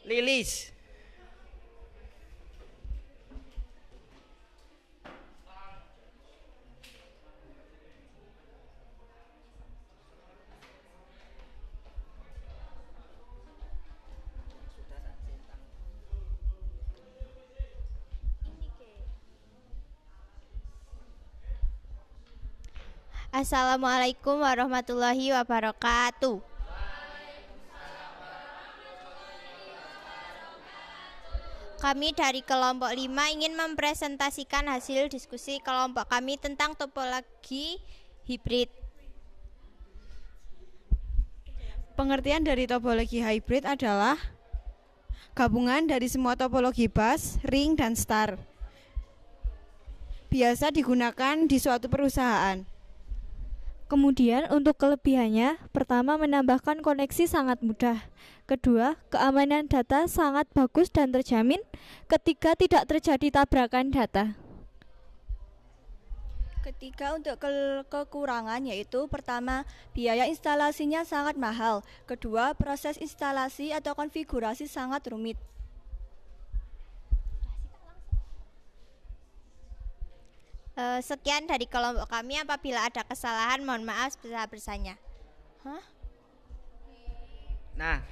[SPEAKER 1] Lilis.
[SPEAKER 9] Assalamualaikum warahmatullahi wabarakatuh. Kami dari kelompok 5 ingin mempresentasikan hasil diskusi kelompok kami tentang topologi hibrid.
[SPEAKER 5] Pengertian dari topologi hybrid adalah gabungan dari semua topologi bus, ring, dan star. Biasa digunakan di suatu perusahaan.
[SPEAKER 10] Kemudian untuk kelebihannya, pertama menambahkan koneksi sangat mudah. Kedua, keamanan data sangat bagus dan terjamin. Ketiga, tidak terjadi tabrakan data.
[SPEAKER 11] Ketiga, untuk kekurangan yaitu pertama, biaya instalasinya sangat mahal. Kedua, proses instalasi atau konfigurasi sangat rumit.
[SPEAKER 9] Sekian dari kelompok kami. Apabila ada kesalahan mohon maaf sebesar-besarnya.
[SPEAKER 1] Nah,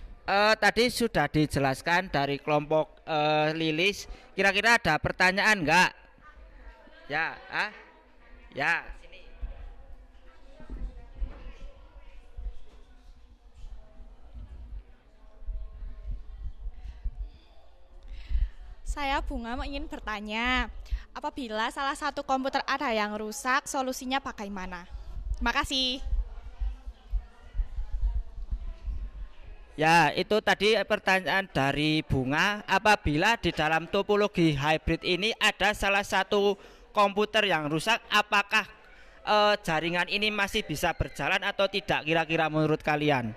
[SPEAKER 1] tadi sudah dijelaskan dari kelompok Lilis. Kira-kira ada pertanyaan enggak? Ya, ya, sini.
[SPEAKER 6] Saya Bunga ingin bertanya, apabila salah satu komputer ada yang rusak, solusinya bagaimana? Terima kasih.
[SPEAKER 1] Ya, itu tadi pertanyaan dari Bunga. Apabila di dalam topologi hybrid ini ada salah satu komputer yang rusak, apakah jaringan ini masih bisa berjalan atau tidak kira-kira menurut kalian?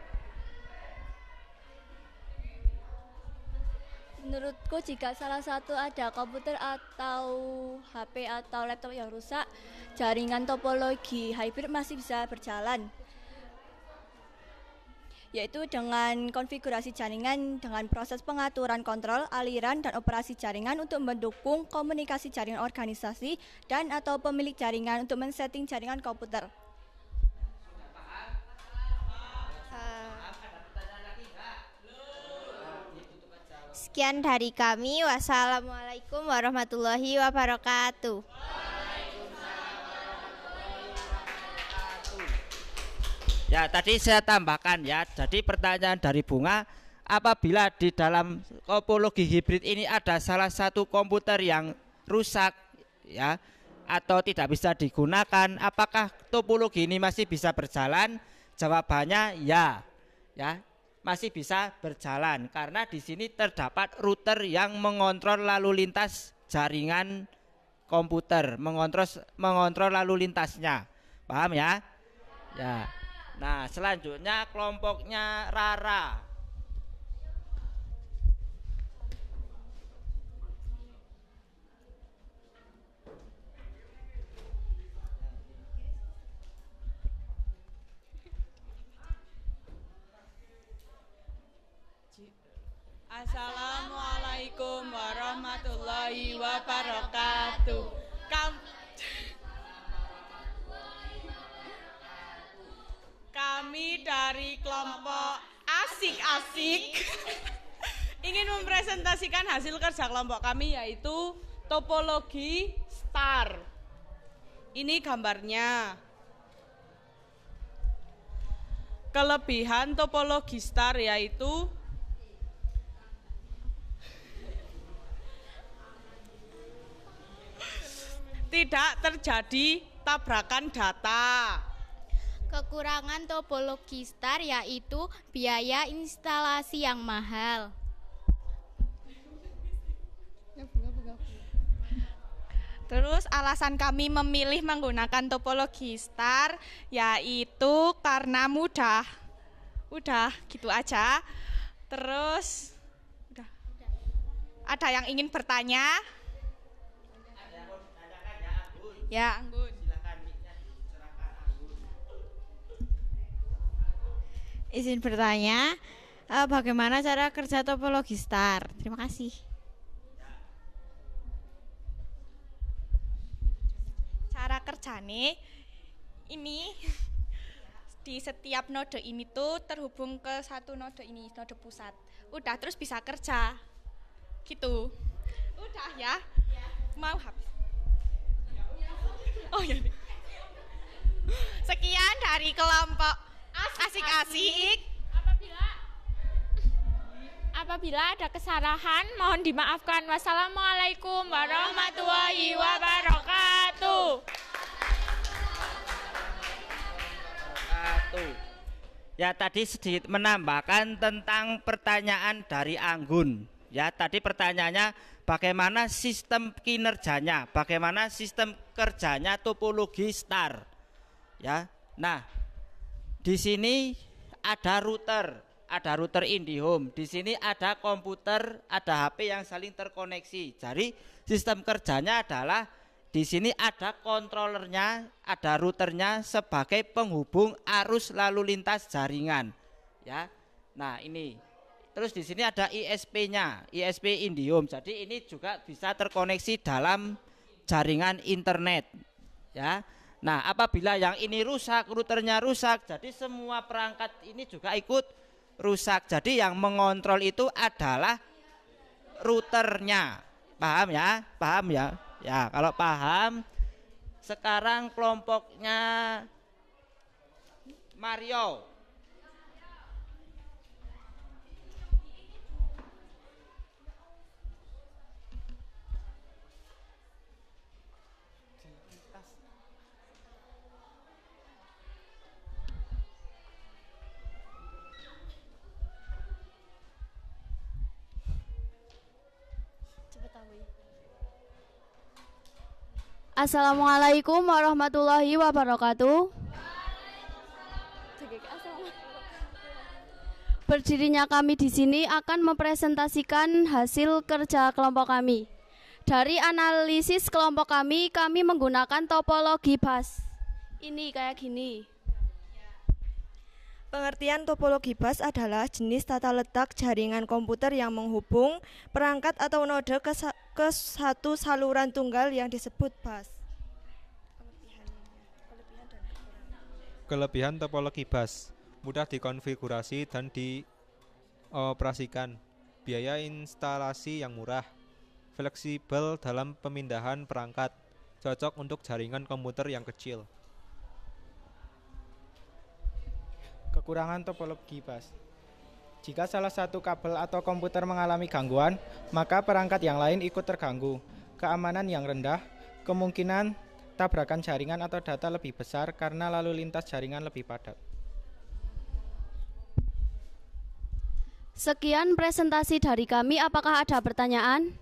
[SPEAKER 11] Menurutku jika salah satu ada komputer atau HP atau laptop yang rusak, jaringan topologi hybrid masih bisa berjalan, yaitu dengan konfigurasi jaringan dengan proses pengaturan kontrol, aliran, dan operasi jaringan untuk mendukung komunikasi jaringan organisasi dan atau pemilik jaringan untuk men-setting jaringan komputer.
[SPEAKER 9] Sekian dari kami. Wassalamualaikum warahmatullahi wabarakatuh.
[SPEAKER 1] Ya, tadi saya tambahkan ya. Jadi pertanyaan dari Bunga, apabila di dalam topologi hibrid ini ada salah satu komputer yang rusak ya atau tidak bisa digunakan, apakah topologi ini masih bisa berjalan? Jawabannya ya. Ya, masih bisa berjalan karena di sini terdapat router yang mengontrol lalu lintas jaringan komputer, mengontrol lalu lintasnya. Paham ya? Ya. Nah, selanjutnya kelompoknya Rara.
[SPEAKER 12] Assalamualaikum warahmatullahi wabarakatuh. Kami dari kelompok asik-asik ingin mempresentasikan hasil kerja kelompok kami, yaitu topologi star. Ini gambarnya. Kelebihan topologi star yaitu tidak terjadi tabrakan data.
[SPEAKER 9] Kekurangan topologi star yaitu biaya instalasi yang mahal.
[SPEAKER 12] Terus alasan kami memilih menggunakan topologi star yaitu karena mudah. Udah gitu aja. Terus udah. Ada yang ingin bertanya? Ya, Anggun.
[SPEAKER 13] Izin bertanya, bagaimana cara kerja topologi star? Terima kasih.
[SPEAKER 12] Cara kerjanya ini di setiap node ini tuh terhubung ke satu node ini, node pusat. Udah, terus bisa kerja. Gitu. Udah ya? Mau habis. Oh ya. Sekian dari kelompok asik-asik.
[SPEAKER 3] Apabila ada kesalahan mohon dimaafkan. Wassalamualaikum warahmatullahi wabarakatuh.
[SPEAKER 1] Ya, tadi sedikit menambahkan tentang pertanyaan dari Anggun. Ya, tadi pertanyaannya bagaimana sistem kinerjanya, bagaimana sistem kerjanya topologi star. Ya. Nah, di sini ada router IndiHome. Di sini ada komputer, ada HP yang saling terkoneksi. Jadi sistem kerjanya adalah di sini ada kontrolernya, ada routernya sebagai penghubung arus lalu lintas jaringan. Ya. Nah, ini. Terus di sini ada ISP-nya, ISP IndiHome. Jadi ini juga bisa terkoneksi dalam jaringan internet. Ya. Nah, apabila yang ini rusak, routernya rusak, jadi semua perangkat ini juga ikut rusak. Jadi yang mengontrol itu adalah routernya. Paham ya? Paham ya? Ya, kalau paham, sekarang kelompoknya Mario.
[SPEAKER 10] Assalamualaikum warahmatullahi wabarakatuh. Berdirinya kami di sini akan mempresentasikan hasil kerja kelompok kami. Dari analisis kelompok kami menggunakan topologi bus. Ini kayak gini.
[SPEAKER 5] Pengertian topologi bus adalah jenis tata letak jaringan komputer yang menghubung perangkat atau node ke satu saluran tunggal yang disebut bus.
[SPEAKER 14] Kelebihan topologi bus: mudah dikonfigurasi dan dioperasikan, biaya instalasi yang murah, fleksibel dalam pemindahan perangkat, cocok untuk jaringan komputer yang kecil.
[SPEAKER 2] Kekurangan topologi bus: jika salah satu kabel atau komputer mengalami gangguan, maka perangkat yang lain ikut terganggu. Keamanan yang rendah, kemungkinan tabrakan jaringan atau data lebih besar karena lalu lintas jaringan lebih padat.
[SPEAKER 10] Sekian presentasi dari kami. Apakah ada pertanyaan?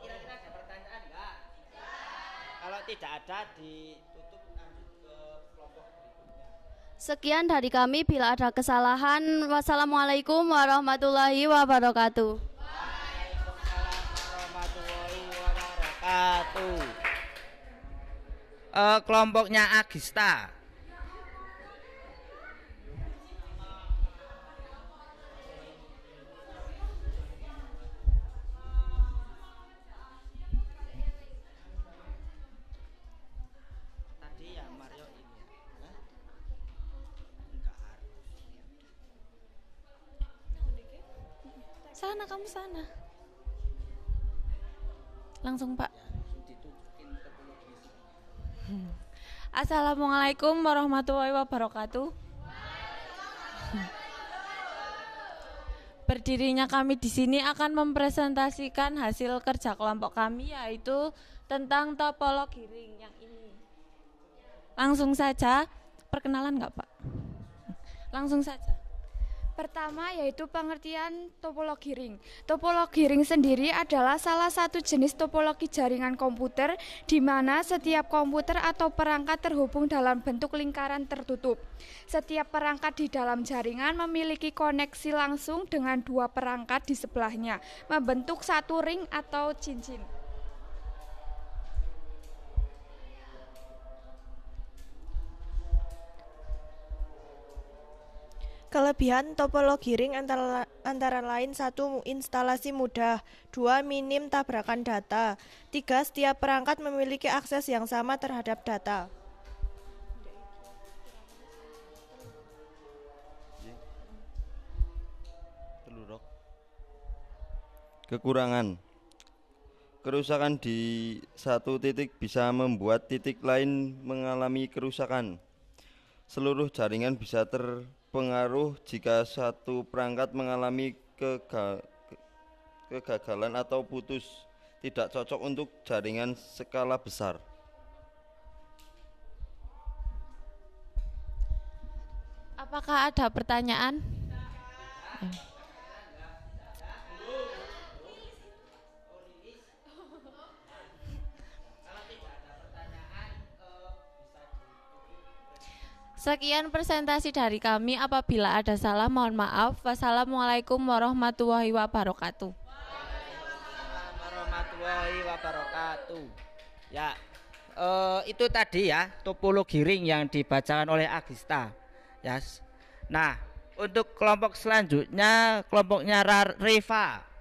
[SPEAKER 1] Kira-kira ada pertanyaan tidak ada ditutup lanjut ke kelompok berikutnya.
[SPEAKER 3] Sekian dari kami, bila ada kesalahan, wassalamualaikum warahmatullahi wabarakatuh.
[SPEAKER 1] Kelompoknya Agista. Tadi ya Mario ini ya. Enggak harus.
[SPEAKER 6] Sana kamu sana. Langsung Pak. Assalamualaikum warahmatullahi wabarakatuh. Berdirinya kami di sini akan mempresentasikan hasil kerja kelompok kami, yaitu tentang topologi ring yang ini. Langsung saja, perkenalan nggak Pak? Langsung saja.
[SPEAKER 5] Pertama yaitu pengertian topologi ring. Topologi ring sendiri adalah salah satu jenis topologi jaringan komputer di mana setiap komputer atau perangkat terhubung dalam bentuk lingkaran tertutup. Setiap perangkat di dalam jaringan memiliki koneksi langsung dengan dua perangkat di sebelahnya, membentuk satu ring atau cincin.
[SPEAKER 15] Kelebihan topologi ring antara lain 1. Instalasi mudah, 2. Minim tabrakan data, 3. Setiap perangkat memiliki akses yang sama terhadap data.
[SPEAKER 16] Kekurangan. Kerusakan di satu titik bisa membuat titik lain mengalami kerusakan. Seluruh jaringan bisa terpengaruh jika satu perangkat mengalami kegagalan atau putus, tidak cocok untuk jaringan skala besar.
[SPEAKER 6] Apakah ada pertanyaan? Sekian presentasi dari kami. Apabila ada salah, mohon maaf. Wassalamualaikum warahmatullahi wabarakatuh.
[SPEAKER 1] Warahmatullahi wabarakatuh. Ya, itu tadi ya topologi ring yang dibacakan oleh Agista. Ya. Nah, untuk kelompok selanjutnya kelompoknya Reva.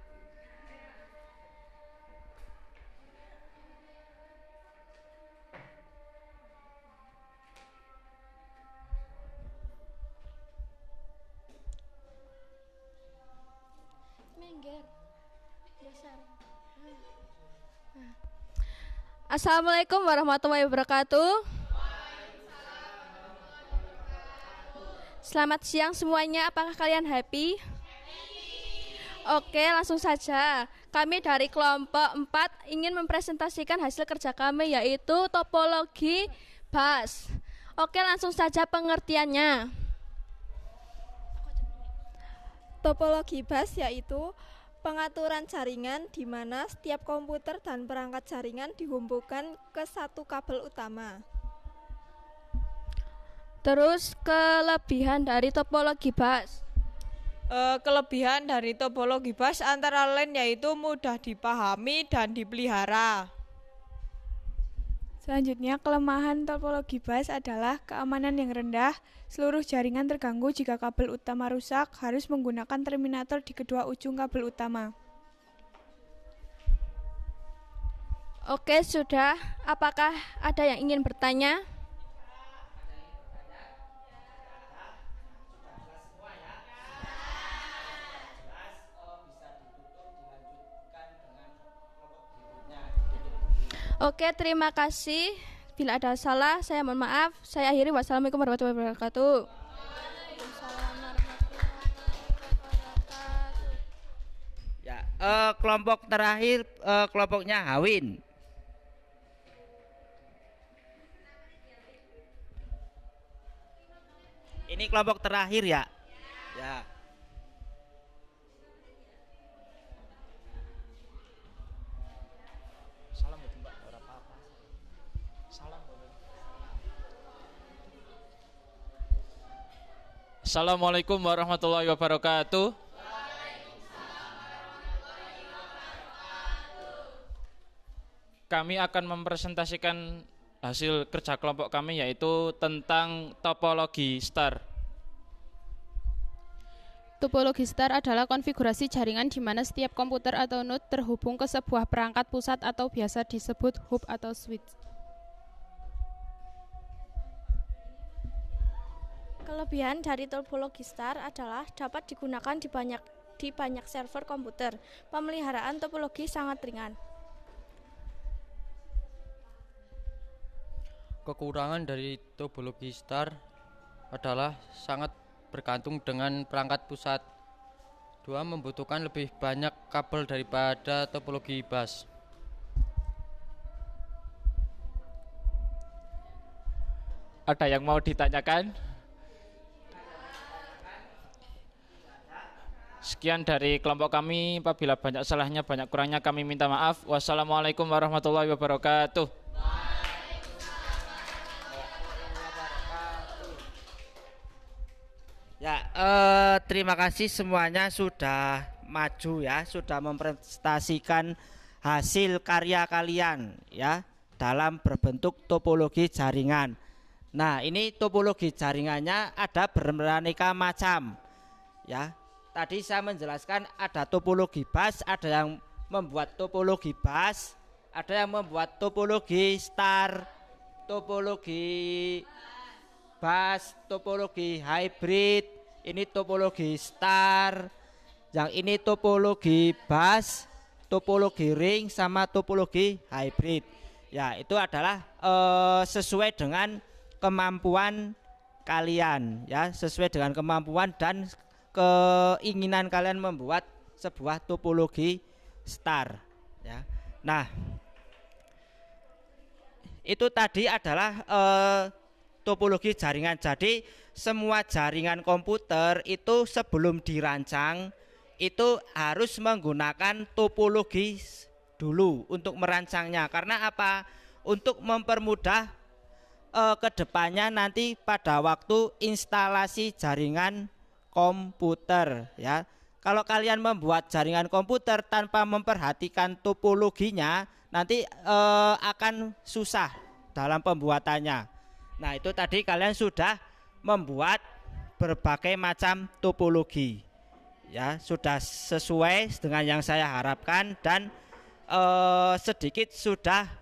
[SPEAKER 3] Assalamualaikum warahmatullahi wabarakatuh. Selamat siang semuanya, apakah kalian happy? Oke, langsung saja. Kami dari kelompok 4 ingin mempresentasikan hasil kerja kami, yaitu topologi bus. Oke, langsung saja pengertiannya.
[SPEAKER 11] Topologi bus yaitu pengaturan jaringan di mana setiap komputer dan perangkat jaringan dihubungkan ke satu kabel utama.
[SPEAKER 3] Terus kelebihan dari topologi bus.
[SPEAKER 17] Kelebihan dari topologi bus antara lain yaitu mudah dipahami dan dipelihara.
[SPEAKER 5] Selanjutnya, kelemahan topologi bus adalah keamanan yang rendah. Seluruh jaringan terganggu jika kabel utama rusak, harus menggunakan terminator di kedua ujung kabel utama.
[SPEAKER 3] Oke, sudah. Apakah ada yang ingin bertanya? Oke, terima kasih. Bila ada salah, saya mohon maaf. Saya akhiri. Wassalamualaikum warahmatullahi wabarakatuh.
[SPEAKER 1] Ya, kelompok terakhir kelompoknya Hawin. Ini kelompok terakhir ya. Ya.
[SPEAKER 18] Assalamualaikum warahmatullahi wabarakatuh. Kami akan mempresentasikan hasil kerja kelompok kami, yaitu tentang topologi STAR.
[SPEAKER 19] Topologi STAR adalah konfigurasi jaringan di mana setiap komputer atau node terhubung ke sebuah perangkat pusat atau biasa disebut hub atau switch.
[SPEAKER 20] Kelebihan dari topologi STAR adalah dapat digunakan di banyak server komputer. Pemeliharaan topologi sangat ringan.
[SPEAKER 21] Kekurangan dari topologi STAR adalah sangat bergantung dengan perangkat pusat. 2. Membutuhkan lebih banyak kabel daripada topologi bus.
[SPEAKER 18] Ada yang mau ditanyakan? Sekian dari kelompok kami. Apabila banyak salahnya, banyak kurangnya, kami minta maaf. Wassalamualaikum warahmatullahi wabarakatuh.
[SPEAKER 1] Ya, terima kasih semuanya sudah maju ya, sudah mempresentasikan hasil karya kalian ya dalam berbentuk topologi jaringan. Nah, ini topologi jaringannya ada beraneka macam ya. Tadi saya menjelaskan ada topologi bus, ada yang membuat topologi bus, ada yang membuat topologi STAR, topologi bus, topologi hybrid, ini topologi STAR, yang ini topologi bus, topologi ring, sama topologi hybrid. Ya, itu adalah sesuai dengan kemampuan kalian ya, sesuai dengan kemampuan dan keinginan kalian membuat sebuah topologi STAR ya. Nah, itu tadi adalah topologi jaringan. Jadi semua jaringan komputer itu sebelum dirancang itu harus menggunakan topologi dulu untuk merancangnya. Karena apa? Untuk mempermudah kedepannya nanti pada waktu instalasi jaringan komputer ya. Kalau kalian membuat jaringan komputer tanpa memperhatikan topologinya, nanti akan susah dalam pembuatannya. Nah, itu tadi kalian sudah membuat berbagai macam topologi ya, sudah sesuai dengan yang saya harapkan dan sedikit sudah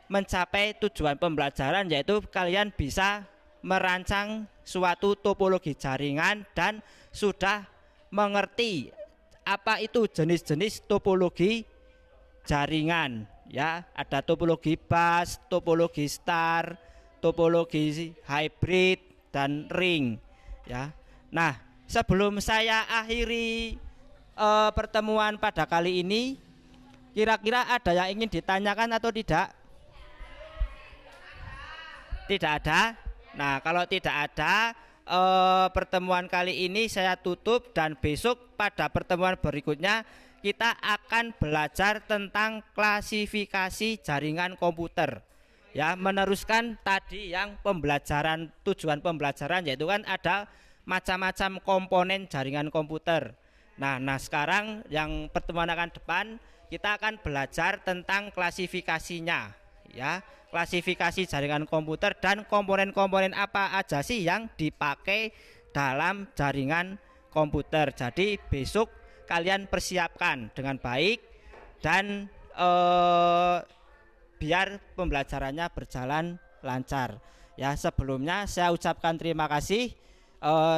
[SPEAKER 1] mencapai tujuan pembelajaran, yaitu kalian bisa merancang suatu topologi jaringan dan sudah mengerti apa itu jenis-jenis topologi jaringan ya. Ada topologi bus, topologi STAR, topologi hybrid dan ring ya. Nah, sebelum saya akhiri pertemuan pada kali ini, kira-kira ada yang ingin ditanyakan atau tidak? Tidak ada. Nah, kalau tidak ada, pertemuan kali ini saya tutup dan besok pada pertemuan berikutnya kita akan belajar tentang klasifikasi jaringan komputer. Ya, meneruskan tadi yang pembelajaran, tujuan pembelajaran yaitu kan ada macam-macam komponen jaringan komputer. Nah, sekarang yang pertemuan akan depan kita akan belajar tentang klasifikasinya ya. Klasifikasi jaringan komputer dan komponen-komponen apa aja sih yang dipakai dalam jaringan komputer. Jadi besok kalian persiapkan dengan baik dan biar pembelajarannya berjalan lancar ya. Sebelumnya saya ucapkan terima kasih.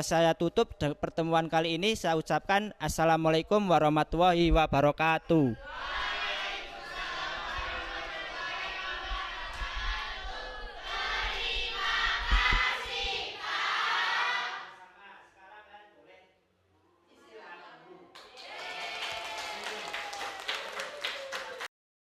[SPEAKER 1] Saya tutup pertemuan kali ini, saya ucapkan assalamualaikum warahmatullahi wabarakatuh.